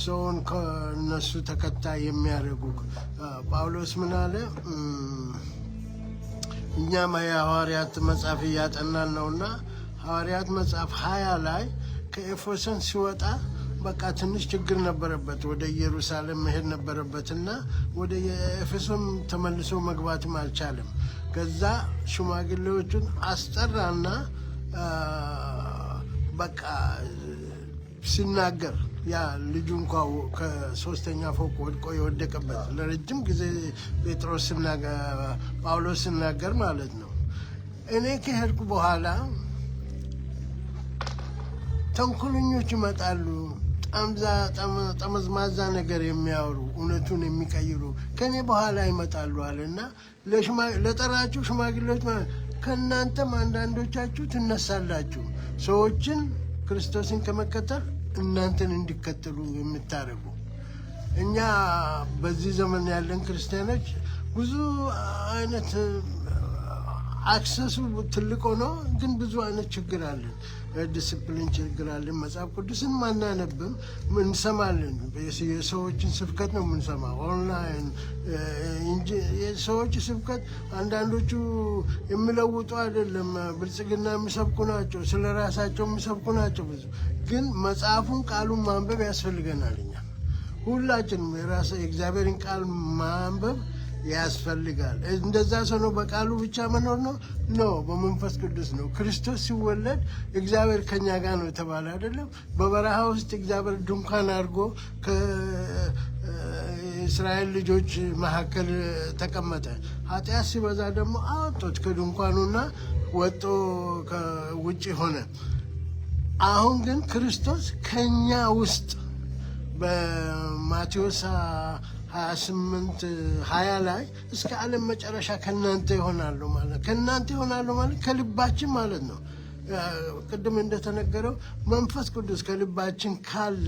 ሰውን ከነሱ ተከታይ የሚያደርጉ ጳውሎስ ምን አለ? እኛም የሐዋርያት መጽሐፍ እያጠናን ነውና ሐዋርያት መጽሐፍ 20 ላይ ከኤፌሶን ሲወጣ በቃ ትንሽ ችግር ነበረበት። ወደ ኢየሩሳሌም መሄድ ነበረበትና ወደ ኤፌሶን ተመልሶ መግባትም አልቻለም። ከዛ ሽማግሌዎቹን አስጠራና በቃ ሲናገር ያ ልጁ እንኳ ከ3ኛ ፎቅ ወድቆ የወደቀበት ለረጅም ጊዜ ጳውሎስ ሲናገር ማለት ነው። እኔ ከሄድኩ በኋላ ተንኮለኞች ይመጣሉ፣ ጠመዝማዛ ነገር የሚያወሩ እውነቱን የሚቀይሩ ከኔ በኋላ ይመጣሉ አለና ለጠራችሁ ሽማግሌዎች ከእናንተም አንዳንዶቻችሁ ትነሳላችሁ፣ ሰዎችን ክርስቶስን ከመከተል እናንተን እንዲከተሉ የምታደርጉ። እኛ በዚህ ዘመን ያለን ክርስቲያኖች ብዙ አይነት አክሰሱ ትልቅ ሆኖ ግን ብዙ አይነት ችግር አለን። ዲስፕሊን ችግር አለን። መጽሐፍ ቅዱስን ማናነብም፣ እንሰማለን። የሰዎችን ስብከት ነው የምንሰማው ኦንላይን እንጂ የሰዎች ስብከት አንዳንዶቹ የሚለውጡ አይደለም። ብልጽግና የሚሰብኩ ናቸው፣ ስለ ራሳቸው የሚሰብኩ ናቸው። ብዙ ግን መጽሐፉን ቃሉን ማንበብ ያስፈልገናል። እኛ ሁላችንም የእግዚአብሔርን ቃል ማንበብ ያስፈልጋል። እንደዛ ሰው ነው በቃሉ ብቻ መኖር ነው? በመንፈስ ቅዱስ ነው። ክርስቶስ ሲወለድ እግዚአብሔር ከኛ ጋር ነው የተባለ አይደለም? በበረሃ ውስጥ እግዚአብሔር ድንኳን አድርጎ ከእስራኤል ልጆች መካከል ተቀመጠ። ኃጢአት ሲበዛ ደግሞ አወጡት ከድንኳኑና ወጦ ከውጭ ሆነ። አሁን ግን ክርስቶስ ከኛ ውስጥ በማቴዎስ 28:20 ላይ እስከ ዓለም መጨረሻ ከእናንተ ይሆናሉ ማለት ከልባችን ማለት ነው። ቅድም እንደተነገረው መንፈስ ቅዱስ ከልባችን ካለ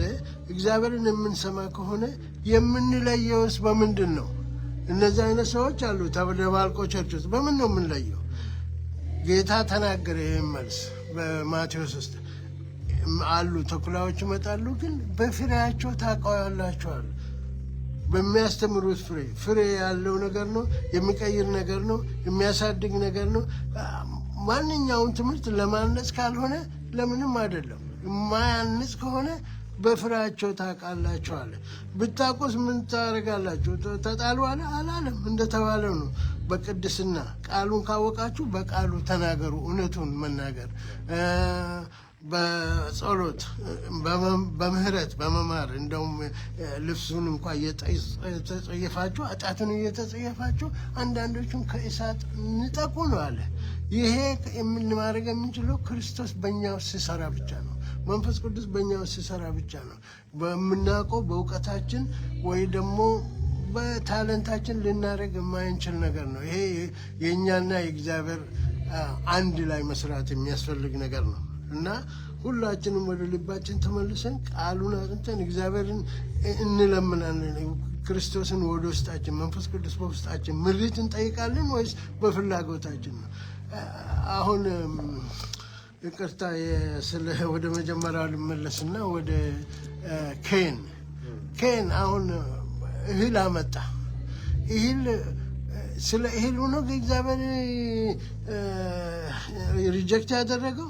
እግዚአብሔርን የምንሰማ ከሆነ የምንለየውስ በምንድን ነው? እነዚህ አይነት ሰዎች አሉ ተደባልቆ ቸርች ውስጥ በምን ነው የምንለየው? ጌታ ተናገረ። ይህን መልስ በማቴዎስ ውስጥ አሉ ተኩላዎች ይመጣሉ፣ ግን በፍሬያቸው ታውቃላችኋል። በሚያስተምሩት ፍሬ ያለው ነገር ነው፣ የሚቀይር ነገር ነው፣ የሚያሳድግ ነገር ነው። ማንኛውም ትምህርት ለማነጽ ካልሆነ ለምንም አይደለም። የማያንጽ ከሆነ በፍሬያቸው ታውቃላችሁ አለ። ብታውቁስ ምን ታደርጋላችሁ? ተጣሉ አለ አላለም? እንደተባለው ነው። በቅድስና ቃሉን ካወቃችሁ በቃሉ ተናገሩ። እውነቱን መናገር በጸሎት በምህረት በመማር እንደውም ልብሱን እንኳ እየተጸየፋችሁ ኃጢአቱን እየተጸየፋችሁ አንዳንዶቹን ከእሳት ንጠቁ ነው አለ። ይሄ ማድረግ የምንችለው ክርስቶስ በእኛ ውስጥ ሲሰራ ብቻ ነው። መንፈስ ቅዱስ በእኛ ውስጥ ሲሰራ ብቻ ነው። በምናውቀው በእውቀታችን ወይ ደግሞ በታለንታችን ልናደርግ የማይንችል ነገር ነው። ይሄ የእኛና የእግዚአብሔር አንድ ላይ መስራት የሚያስፈልግ ነገር ነው እና ሁላችንም ወደ ልባችን ተመልሰን ቃሉን አጥንተን እግዚአብሔርን እንለምናለን። ክርስቶስን ወደ ውስጣችን መንፈስ ቅዱስ በውስጣችን ምሪት እንጠይቃለን ወይስ በፍላጎታችን ነው? አሁን ይቅርታ ወደ መጀመሪያው ልመለስና ወደ ኬን አሁን እህል አመጣ። እህል ስለ እህል ሆኖ እግዚአብሔር ሪጀክት ያደረገው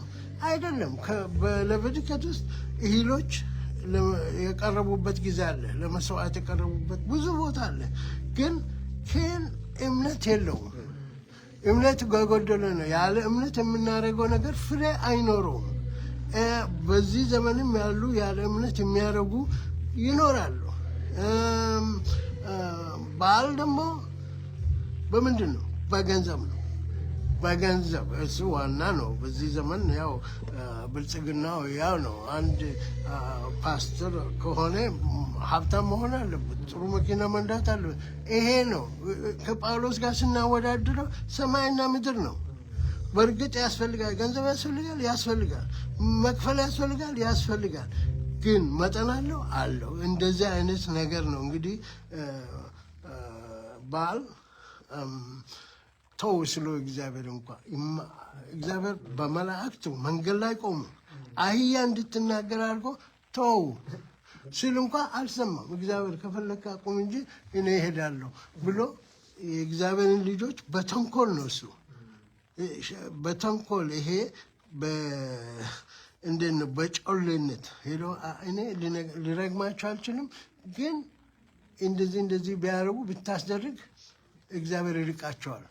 አይደለም። በለበድከት ውስጥ እህሎች የቀረቡበት ጊዜ አለ። ለመስዋዕት የቀረቡበት ብዙ ቦታ አለ። ግን ኬን እምነት የለውም። እምነት ጎደሎ ነው። ያለ እምነት የምናደርገው ነገር ፍሬ አይኖረውም። በዚህ ዘመንም ያሉ ያለ እምነት የሚያደርጉ ይኖራሉ። ባል ደግሞ በምንድን ነው? በገንዘብ ነው። በገንዘብ እሱ ዋና ነው። በዚህ ዘመን ያው ብልጽግናው ያው ነው። አንድ ፓስተር ከሆነ ሀብታም መሆን አለበት፣ ጥሩ መኪና መንዳት አለበት። ይሄ ነው። ከጳውሎስ ጋር ስናወዳድረው ሰማይና ምድር ነው። በእርግጥ ያስፈልጋል፣ ገንዘብ ያስፈልጋል፣ መክፈል ያስፈልጋል። ግን መጠን አለው። እንደዚህ አይነት ነገር ነው እንግዲህ ባል ተው ስሎ እግዚአብሔር እንኳ እግዚአብሔር በመላእክቱ መንገድ ላይ ቆሙ አህያ እንድትናገር አድርጎ ተው ሲል እንኳ አልሰማም። እግዚአብሔር ከፈለከ አቁም እንጂ እኔ እሄዳለሁ ብሎ የእግዚአብሔርን ልጆች በተንኮል ነው እሱ በተንኮል ይሄ እንዴት ነው በጮሌነት ሄዶ እኔ ልረግማቸው አልችልም፣ ግን እንደዚህ ቢያረጉ ብታስደርግ እግዚአብሔር ይርቃቸዋል።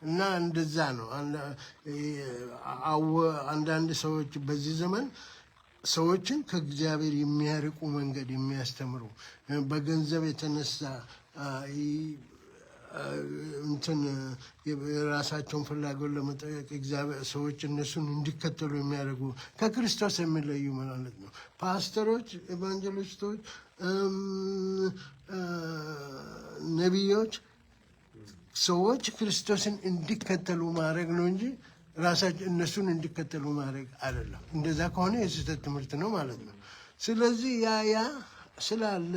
እና እንደዛ ነው። አንዳንድ ሰዎች በዚህ ዘመን ሰዎችን ከእግዚአብሔር የሚያርቁ መንገድ የሚያስተምሩ በገንዘብ የተነሳ የራሳቸውን ፍላጎት ለመጠየቅ እግዚአብሔር ሰዎች እነሱን እንዲከተሉ የሚያደርጉ ከክርስቶስ የሚለዩ ማለት ነው። ፓስተሮች፣ ኤቫንጀሊስቶች፣ ነቢዮች ሰዎች ክርስቶስን እንዲከተሉ ማድረግ ነው እንጂ ራሳቸው እነሱን እንዲከተሉ ማድረግ አይደለም። እንደዛ ከሆነ የስህተት ትምህርት ነው ማለት ነው። ስለዚህ ያ ስላለ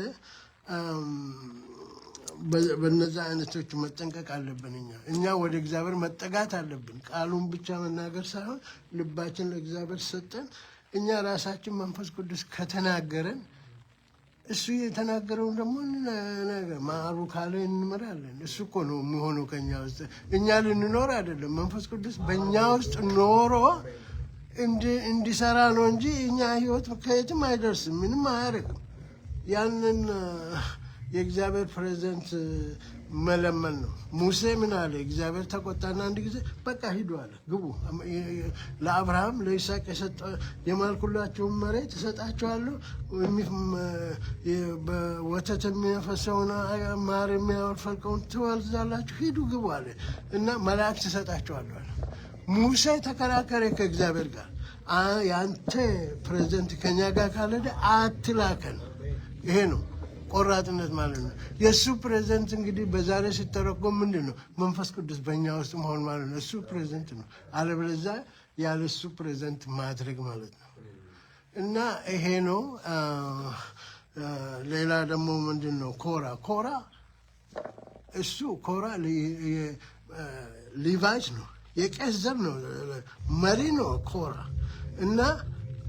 በነዛ አይነቶች መጠንቀቅ አለብን። እኛ ወደ እግዚአብሔር መጠጋት አለብን። ቃሉን ብቻ መናገር ሳይሆን ልባችን ለእግዚአብሔር ሰጠን። እኛ ራሳችን መንፈስ ቅዱስ ከተናገረን እሱ የተናገረውን ደግሞ ማሩ ካለ እንመራለን። እሱ እኮ ነው የሚሆነው ከኛ ውስጥ። እኛ ልንኖር አይደለም። መንፈስ ቅዱስ በእኛ ውስጥ ኖሮ እንዲሰራ ነው እንጂ እኛ ህይወት ከየትም አይደርስም፣ ምንም አያደርግም። ያንን የእግዚአብሔር ፕሬዘንት መለመን ነው። ሙሴ ምን አለ? እግዚአብሔር ተቆጣና አንድ ጊዜ በቃ ሂዱ አለ፣ ግቡ፣ ለአብርሃም ለይስሐቅ የማልኩላቸውን መሬት እሰጣቸዋለሁ፣ በወተት የሚያፈሰውን ማር የሚያፈልቀውን ትወልዳላችሁ፣ ሂዱ ግቡ አለ እና መላእክት እሰጣቸዋለሁ አለ። ሙሴ ተከራከረ ከእግዚአብሔር ጋር። ያንተ ፕሬዘንት ከኛ ጋር ካልሄደ አትላከን። ይሄ ነው ቆራጥነት ማለት ነው። የእሱ ፕሬዘንት እንግዲህ በዛሬ ሲተረጎም ምንድን ነው? መንፈስ ቅዱስ በእኛ ውስጥ መሆን ማለት ነው። እሱ ፕሬዘንት ነው። አለበለዚያ ያለ እሱ ፕሬዘንት ማድረግ ማለት ነው። እና ይሄ ነው። ሌላ ደግሞ ምንድን ነው? ኮራ እሱ ሊቫይት ነው፣ የቄስ ዘር ነው፣ መሪ ነው ኮራ። እና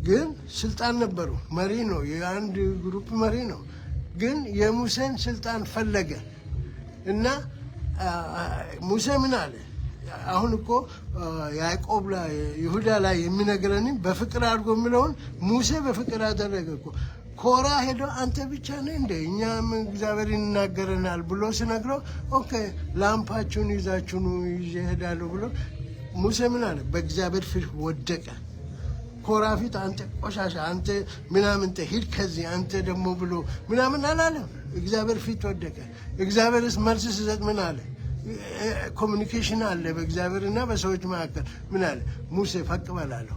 ግን ስልጣን ነበሩ፣ መሪ ነው፣ የአንድ ግሩፕ መሪ ነው። ግን የሙሴን ስልጣን ፈለገ እና ሙሴ ምን አለ? አሁን እኮ ያዕቆብ ላይ ይሁዳ ላይ የሚነግረንን በፍቅር አድርጎ የሚለውን ሙሴ በፍቅር አደረገ እኮ። ኮራ ሄዶ አንተ ብቻ ነህ እንደ እኛም እግዚአብሔር ይናገረናል ብሎ ሲነግረው ኦኬ ላምፓችሁን ይዛችሁን ይዤ እሄዳለሁ ብሎ ሙሴ ምን አለ? በእግዚአብሔር ፊት ወደቀ። ኮራ ፊት አንተ ቆሻሻ፣ አንተ ምናምን ሂድ ከዚህ አንተ ደግሞ ብሎ ምናምን አላለም። እግዚአብሔር ፊት ወደቀ። እግዚአብሔርስ መልስ ሲሰጥ ምን አለ? ኮሚኒኬሽን አለ በእግዚአብሔርና በሰዎች መካከል። ምን አለ? ሙሴ ፈቅ በላለሁ።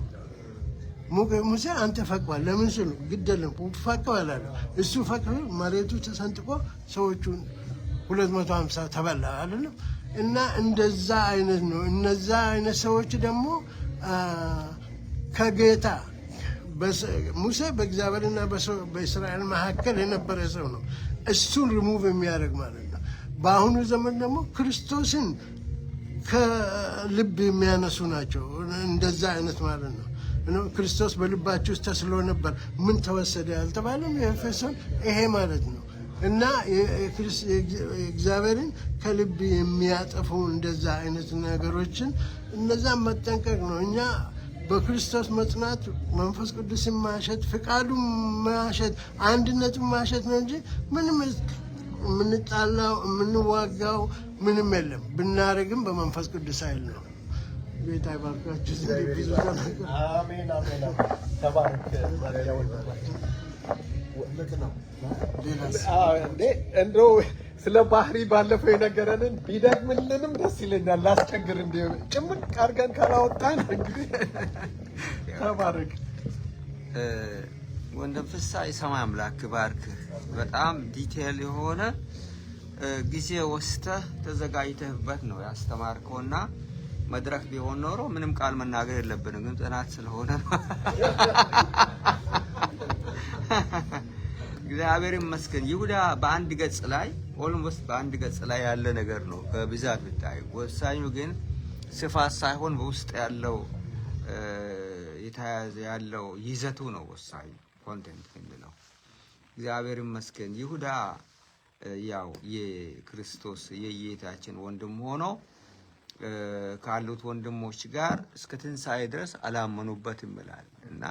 ሙሴ አንተ ፈቅ በል። ለምን ስሉ ግደለም ፈቅ በላለሁ። እሱ ፈቅ መሬቱ ተሰንጥቆ ሰዎቹን 250 ተበላ አይደለም። እና እንደዛ አይነት ነው። እነዛ አይነት ሰዎች ደግሞ ከጌታ ሙሴ በእግዚአብሔርና በእስራኤል መካከል የነበረ ሰው ነው። እሱን ሪሙቭ የሚያደርግ ማለት ነው። በአሁኑ ዘመን ደግሞ ክርስቶስን ከልብ የሚያነሱ ናቸው። እንደዛ አይነት ማለት ነው። ክርስቶስ በልባችሁ ውስጥ ተስሎ ነበር፣ ምን ተወሰደ ያልተባለም የኤፌሶን ይሄ ማለት ነው። እና እግዚአብሔርን ከልብ የሚያጠፉ እንደዛ አይነት ነገሮችን እነዛን መጠንቀቅ ነው። እኛ በክርስቶስ መጽናት፣ መንፈስ ቅዱስን ማሸት፣ ፍቃዱን ማሸት፣ አንድነቱን ማሸት ነው እንጂ ምንም የምንጣላው የምንዋጋው ምንም የለም። ብናደርግም በመንፈስ ቅዱስ ኃይል ነው። ጌታ ይባርካችሁ። ብዙ አሜን አሜን። ተባረክ። እንደው ስለ ባህሪ ባለፈው የነገረንን ቢደግምልንም ደስ ይለኛል። ላስቸግር እንደ ጭምቅ አድርገን ካላወጣን እንግዲህ ተባረክ። ወንድም ፍስሐ የሰማይ አምላክ ባርክ። በጣም ዲቴል የሆነ ጊዜ ወስደህ ተዘጋጅተህበት ነው ያስተማርከውና መድረክ ቢሆን ኖሮ ምንም ቃል መናገር የለብንም፣ ግን ጥናት ስለሆነ ነው። እግዚአብሔር ይመስገን። ይሁዳ በአንድ ገጽ ላይ ኦልሞስት በአንድ ገጽ ላይ ያለ ነገር ነው በብዛት ብታይ። ወሳኙ ግን ስፋት ሳይሆን በውስጥ ያለው የተያያዘ ያለው ይዘቱ ነው ወሳኙ፣ ኮንቴንት የሚለው። እግዚአብሔር ይመስገን። ይሁዳ ያው የክርስቶስ የጌታችን ወንድም ሆኖ ካሉት ወንድሞች ጋር እስከ ትንሣኤ ድረስ አላመኑበትም ይላል እና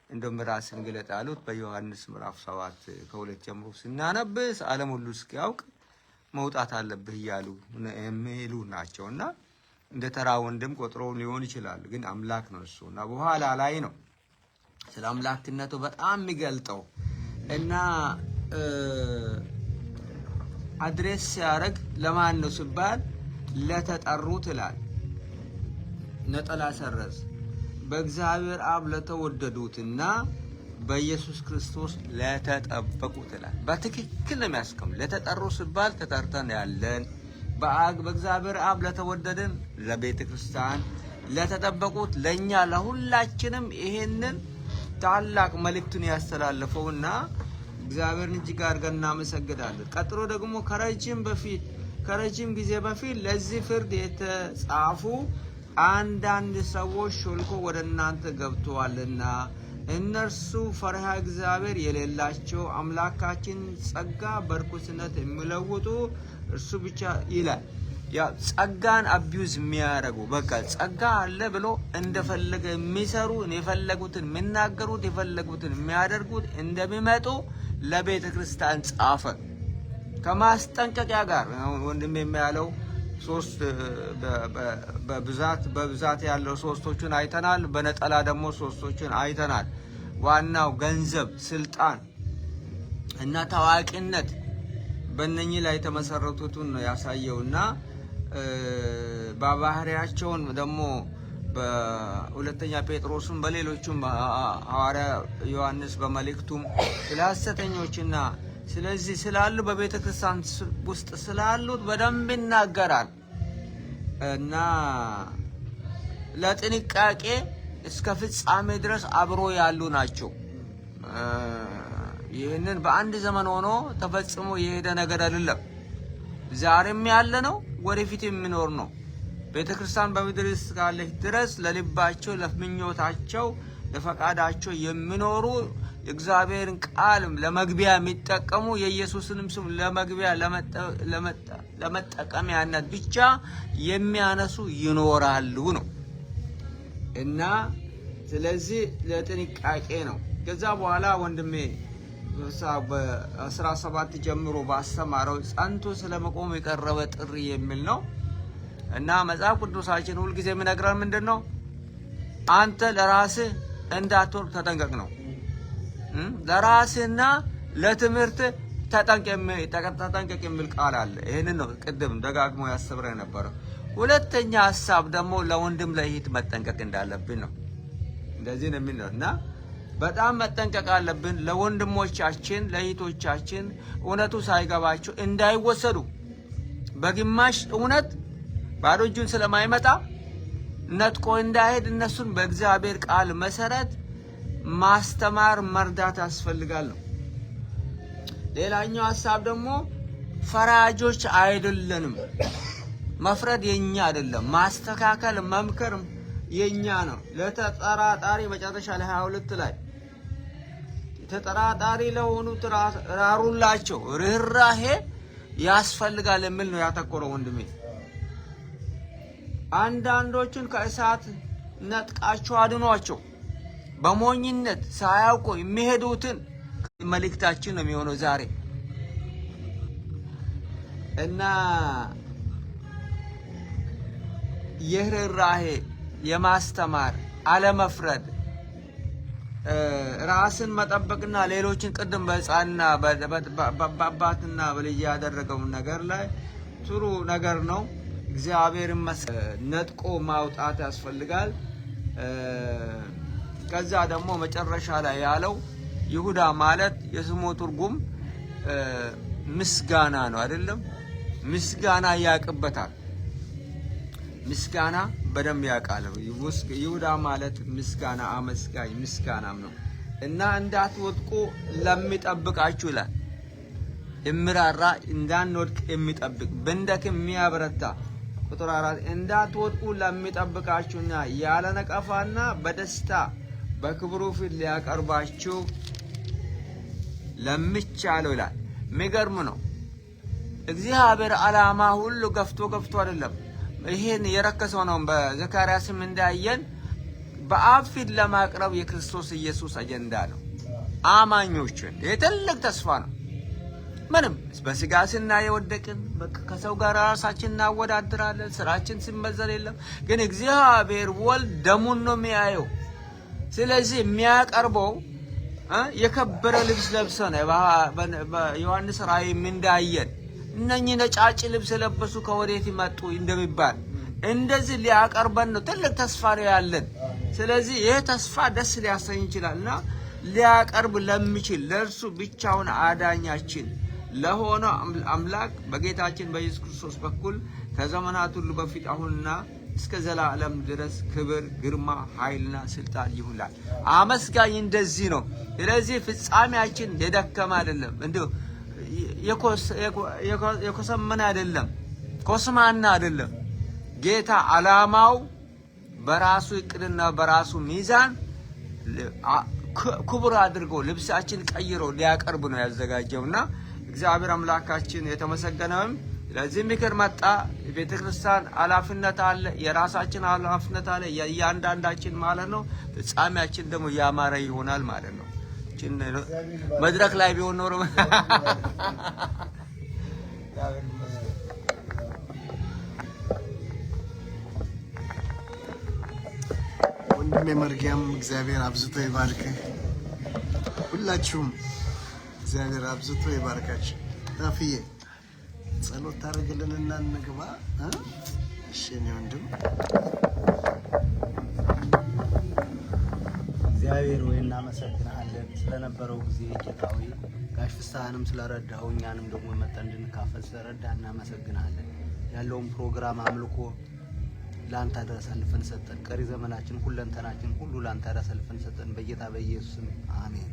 እንደም ራስን ግለጥ አሉት። በዮሐንስ ምዕራፍ 7 ከ2 ጀምሮ ስናነብስ ዓለም ሁሉ እስኪያውቅ መውጣት አለብህ እያሉ የሚሉ ናቸውና እንደ ተራ ወንድም ቆጥሮ ሊሆን ይችላል፣ ግን አምላክ ነው እሱ እና በኋላ ላይ ነው ስለ አምላክነቱ በጣም የሚገልጠው እና አድሬስ ሲያደርግ ለማን ነው ሲባል ለተጠሩት ይላል። ነጠላ ሰረዝ በእግዚአብሔር አብ ለተወደዱትና በኢየሱስ ክርስቶስ ለተጠበቁት ይላል። በትክክል ነው የሚያስቀምጥ። ለተጠሩ ሲባል ተጠርተን ያለን በእግዚአብሔር አብ ለተወደደን ለቤተ ክርስቲያን ለተጠበቁት ለኛ ለሁላችንም ይሄንን ታላቅ መልእክቱን ያስተላለፈውና እግዚአብሔርን እጅግ አድርገን እናመሰግናለን። ቀጥሎ ደግሞ ከረጅም ጊዜ በፊት ለዚህ ፍርድ የተጻፉ አንዳንድ ሰዎች ሾልኮ ወደ እናንተ ገብተዋልና እነርሱ ፈሪሃ እግዚአብሔር የሌላቸው አምላካችን ጸጋ በርኩስነት የሚለውጡ እርሱ ብቻ ይላል። ያ ጸጋን አቢዩዝ የሚያደርጉ በቃ ጸጋ አለ ብሎ እንደፈለገ የሚሰሩ የፈለጉትን የሚናገሩት የፈለጉትን የሚያደርጉት እንደሚመጡ ለቤተ ክርስቲያን ጻፈ ከማስጠንቀቂያ ጋር። ወንድም የሚያለው ሶስት በብዛት ያለው ሶስቶቹን አይተናል። በነጠላ ደግሞ ሶስቶቹን አይተናል። ዋናው ገንዘብ፣ ስልጣን እና ታዋቂነት በእነኚህ ላይ የተመሰረቱትን ነው ያሳየውና በባህሪያቸውን ደግሞ በሁለተኛ ጴጥሮስም በሌሎችም ሐዋርያ ዮሐንስ በመልእክቱም ስለ ሐሰተኞችና ስለዚህ ስላሉ በቤተ ክርስቲያን ውስጥ ስላሉት በደንብ ይናገራል እና ለጥንቃቄ እስከ ፍጻሜ ድረስ አብሮ ያሉ ናቸው። ይህንን በአንድ ዘመን ሆኖ ተፈጽሞ የሄደ ነገር አይደለም። ዛሬም ያለ ነው፣ ወደፊት የሚኖር ነው። ቤተ ክርስቲያን በምድር እስካለች ድረስ ለልባቸው፣ ለምኞታቸው፣ ለፈቃዳቸው የሚኖሩ እግዚአብሔርን ቃል ለመግቢያ የሚጠቀሙ የኢየሱስንም ስም ለመግቢያ ለመጠቀሚያነት ብቻ የሚያነሱ ይኖራሉ ነው እና ስለዚህ ለጥንቃቄ ነው። ከዛ በኋላ ወንድሜ በ17 ጀምሮ ባስተማረው ጸንቶ ስለመቆም የቀረበ ጥሪ የሚል ነው እና መጽሐፍ ቅዱሳችን ሁልጊዜ የሚነግረን ምንድን ነው? አንተ ለራስህ እንዳትወርቅ ተጠንቀቅ ነው። ለራስህና ለትምህርት ተጠንቀቅ የሚል ቃል አለ። ይህንን ነው ቅድም ደጋግሞ ያስተምረን ነበረው። ሁለተኛ ሀሳብ ደግሞ ለወንድም ለእህት መጠንቀቅ እንዳለብን ነው። እንደዚህ ነው የሚለው እና በጣም መጠንቀቅ አለብን። ለወንድሞቻችን ለእህቶቻችን እውነቱ ሳይገባቸው እንዳይወሰዱ በግማሽ እውነት ባዶ እጁን ስለማይመጣ ነጥቆ እንዳይሄድ እነሱን በእግዚአብሔር ቃል መሰረት ማስተማር መርዳት ያስፈልጋል ነው። ሌላኛው ሀሳብ ደግሞ ፈራጆች አይደለንም። መፍረድ የኛ አይደለም። ማስተካከል መምከር የኛ ነው። ለተጠራጣሪ መጨረሻ ላይ 22 ላይ ተጠራጣሪ ለሆኑት ራሩላቸው፣ ርህራሄ ያስፈልጋል የሚል ነው ያተኮረው ወንድሜ። አንዳንዶቹን ከእሳት ነጥቃቸው አድኗቸው። በሞኝነት ሳያውቁ የሚሄዱትን መልእክታችን ነው የሚሆነው ዛሬ እና የርህራሄ የማስተማር አለመፍረድ ራስን መጠበቅና ሌሎችን ቅድም በሕፃንና በአባትና በልጅ ያደረገው ነገር ላይ ጥሩ ነገር ነው። እግዚአብሔር ነጥቆ ማውጣት ያስፈልጋል። ከዛ ደግሞ መጨረሻ ላይ ያለው ይሁዳ ማለት የስሙ ትርጉም ምስጋና ነው አይደለም? ምስጋና ያቅበታል። ምስጋና በደንብ ያውቃል። ይሁዳ ማለት ምስጋና አመስጋኝ ምስጋናም ነው እና እንዳትወድቁ ለሚጠብቃችሁ ይላል። እምራራ እንዳንወድቅ የሚጠብቅ ብንደክም የሚያበረታ ቁጥር 4 እንዳትወድቁ ለሚጠብቃችሁና ያለ ነቀፋና በደስታ በክብሩ ፊት ሊያቀርባችሁ ለሚቻለው ይላል። የሚገርም ነው። እግዚአብሔር ዓላማ ሁሉ ገፍቶ አይደለም። ይሄን የረከሰው ነው። በዘካርያስም እንዳየን በአብ ፊት ለማቅረብ የክርስቶስ ኢየሱስ አጀንዳ ነው። አማኞችን የትልቅ ተስፋ ነው። ምንም በስጋ ስናይ የወደቅን ከሰው ጋር ራሳችን እናወዳድራለን። ስራችን ሲመዘር የለም። ግን እግዚአብሔር ወልድ ደሙን ነው የሚያየው። ስለዚህ የሚያቀርበው የከበረ ልብስ ለብሰ ነው። በዮሐንስ ራእይ እንዳየን እነኚህ ነጫጭ ልብስ የለበሱ ከወዴት ይመጡ እንደሚባል እንደዚህ ሊያቀርበን ነው። ትልቅ ተስፋ ነው ያለን። ስለዚህ ይህ ተስፋ ደስ ሊያሰኝ ይችላልና ሊያቀርብ ለሚችል ለእርሱ ብቻውን አዳኛችን ለሆነ አምላክ በጌታችን በኢየሱስ ክርስቶስ በኩል ከዘመናት ሁሉ በፊት አሁንና እስከ ዘላለም ድረስ ክብር፣ ግርማ፣ ኃይልና ስልጣን ይሁንላል። አመስጋኝ እንደዚህ ነው። ስለዚህ ፍጻሜያችን የደከመ አይደለም፣ እንዲሁ የኮሰመነ አይደለም፣ ኮስማና አይደለም። ጌታ ዓላማው በራሱ እቅድና በራሱ ሚዛን ክቡር አድርጎ ልብሳችን ቀይሮ ሊያቀርብ ነው ያዘጋጀውና እግዚአብሔር አምላካችን የተመሰገነም። ለዚህ ምክር መጣ። ቤተክርስቲያን ኃላፊነት አለ፣ የራሳችን ኃላፊነት አለ፣ የእያንዳንዳችን ማለት ነው። ፍጻሜያችን ደግሞ ያማረ ይሆናል ማለት ነው። መድረክ ላይ ቢሆን ኖሮ ወንድሜ መርጊያም እግዚአብሔር አብዝቶ ይባርክ። ሁላችሁም እግዚአብሔር አብዝቶ ይባርካችሁ። ታፍዬ ጸሎት ታደርግልንና እንግባ። እሺ እኔ ወንድም እግዚአብሔር ወይ እናመሰግናለን ስለነበረው ጊዜ ጌታዊ ጋሽ ፍስሐንም ስለረዳው እኛንም ደግሞ መጠን እንድንካፈል ስለረዳ እናመሰግናለን። ያለውን ፕሮግራም አምልኮ ላንተ አደረሰልፈን ሰጠን። ቀሪ ዘመናችን ሁለንተናችን ሁሉ ላንተ አደረሰልፈን ሰጠን። በጌታ በኢየሱስ አሜን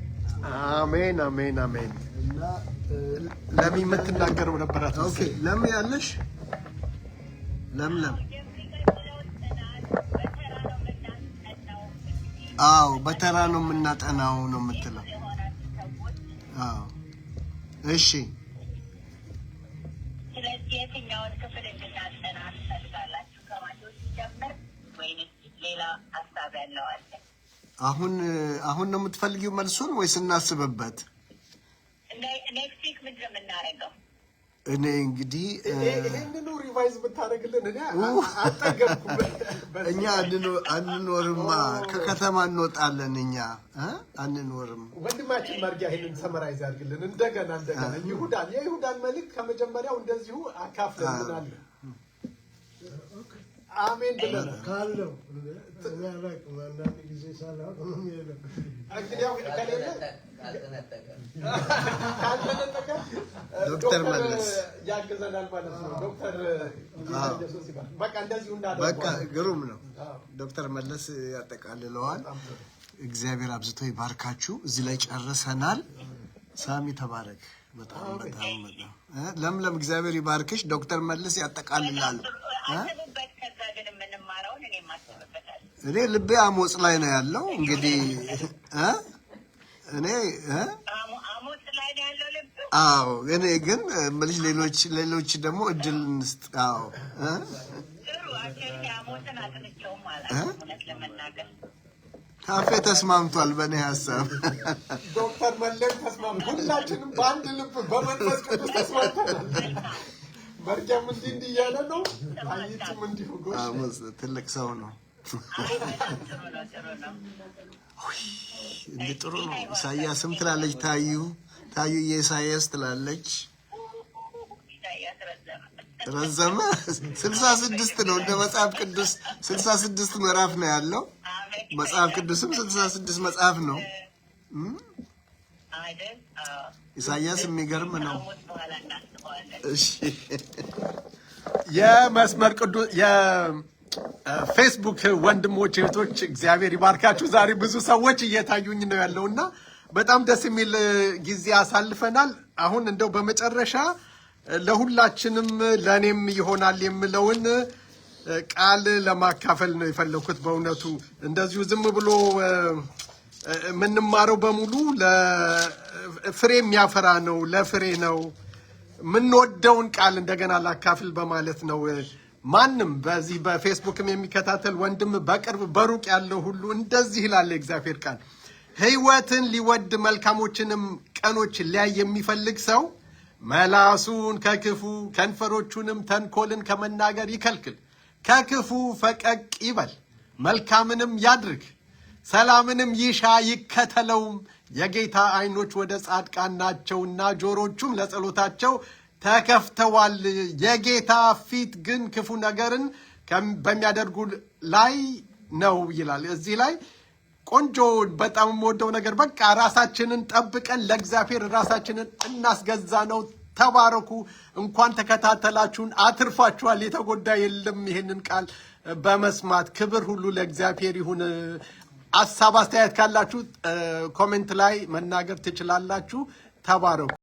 አሜን አሜን አሜን። እና ለምን የምትናገረው ነበራት? ኦኬ ለምን ያለሽ ለምለም? አዎ በተራ ነው የምናጠናው ነው የምትለው። አዎ እሺ። ስለዚህ የትኛውን ክፍል እንድናጠና ትፈልጋላችሁ? ከማቴዎስ ጀምር ወይስ ሌላ ሀሳብ ያለው አለ? አሁን ነው የምትፈልጊው መልሱን ወይስ እናስብበት? ኔክስት ዊክ ምንድን ነው የምናደርገው? እኔ እንግዲህ ይሄንን ሪቫይዝ ብታደርግልን እኔ አጠገብኩ። እኛ አንኖርማ፣ ከከተማ እንወጣለን። እኛ አንኖርም። ወንድማችን መርጊያ ይሄንን ሰመራይዝ ያድርግልን እንደገና የይሁዳን መልእክት ከመጀመሪያው እንደዚሁ አካፍለናል። አሜን ብለን ካለው ያላቅ አንዳንድ ጊዜ ሳላውቅ ነው የሚሄደው። ዶክተር መለስ ያግዘናል ማለት ነው። ዶክተር በቃ እንደዚሁ በቃ ግሩም ነው። ዶክተር መለስ ያጠቃልለዋል። እግዚአብሔር አብዝቶ ይባርካችሁ። እዚህ ላይ ጨርሰናል። ሳሚ ተባረክ። በጣም ለምለም እግዚአብሔር ይባርክሽ። ዶክተር መለስ ያጠቃልላል። እኔ ልቤ አሞጽ ላይ ነው ያለው። እንግዲህ እኔ አዎ እኔ ግን መልሽ ሌሎች ደግሞ እድል እንስጥ። አዎ ካፌ ተስማምቷል በእኔ ሀሳብ። ዶክተር መለስ ተስማምቷል። ሁላችንም በአንድ ልብ በመንፈስ ቅዱስ ተስማምተናል። መርጊያም እንዲህ እያለ ነው። አይቱም እንዲሁ ጎሽ ትልቅ ሰው ነው። እንደ ጥሩ ነው። ኢሳያስም ትላለች ታዩ የኢሳያስ ትላለች። ረዘመ 66 ነው እንደ መጽሐፍ ቅዱስ 66 ምዕራፍ ነው ያለው። መጽሐፍ ቅዱስም 66 መጽሐፍ ነው። ኢሳያስ የሚገርም ነው። እሺ የመስመር ቅዱስ የፌስቡክ ወንድሞች እህቶች እግዚአብሔር ይባርካችሁ። ዛሬ ብዙ ሰዎች እየታዩኝ ነው ያለውና በጣም ደስ የሚል ጊዜ አሳልፈናል። አሁን እንደው በመጨረሻ ለሁላችንም ለኔም ይሆናል የምለውን ቃል ለማካፈል ነው የፈለኩት። በእውነቱ እንደዚሁ ዝም ብሎ የምንማረው በሙሉ ለፍሬ የሚያፈራ ነው፣ ለፍሬ ነው። የምንወደውን ቃል እንደገና ላካፍል በማለት ነው። ማንም በዚህ በፌስቡክም የሚከታተል ወንድም በቅርብ በሩቅ ያለው ሁሉ እንደዚህ ይላል የእግዚአብሔር ቃል። ሕይወትን ሊወድ መልካሞችንም ቀኖች ሊያይ የሚፈልግ ሰው መላሱን ከክፉ ከንፈሮቹንም ተንኮልን ከመናገር ይከልክል። ከክፉ ፈቀቅ ይበል፣ መልካምንም ያድርግ፣ ሰላምንም ይሻ ይከተለውም። የጌታ ዓይኖች ወደ ጻድቃን ናቸውና ጆሮቹም ለጸሎታቸው ተከፍተዋል። የጌታ ፊት ግን ክፉ ነገርን በሚያደርጉ ላይ ነው ይላል። እዚህ ላይ ቆንጆ በጣም የምወደው ነገር በቃ ራሳችንን ጠብቀን ለእግዚአብሔር ራሳችንን እናስገዛ ነው። ተባረኩ። እንኳን ተከታተላችሁን፣ አትርፋችኋል። የተጎዳ የለም። ይሄንን ቃል በመስማት ክብር ሁሉ ለእግዚአብሔር ይሁን። ሀሳብ አስተያየት ካላችሁ ኮሜንት ላይ መናገር ትችላላችሁ። ተባረኩ።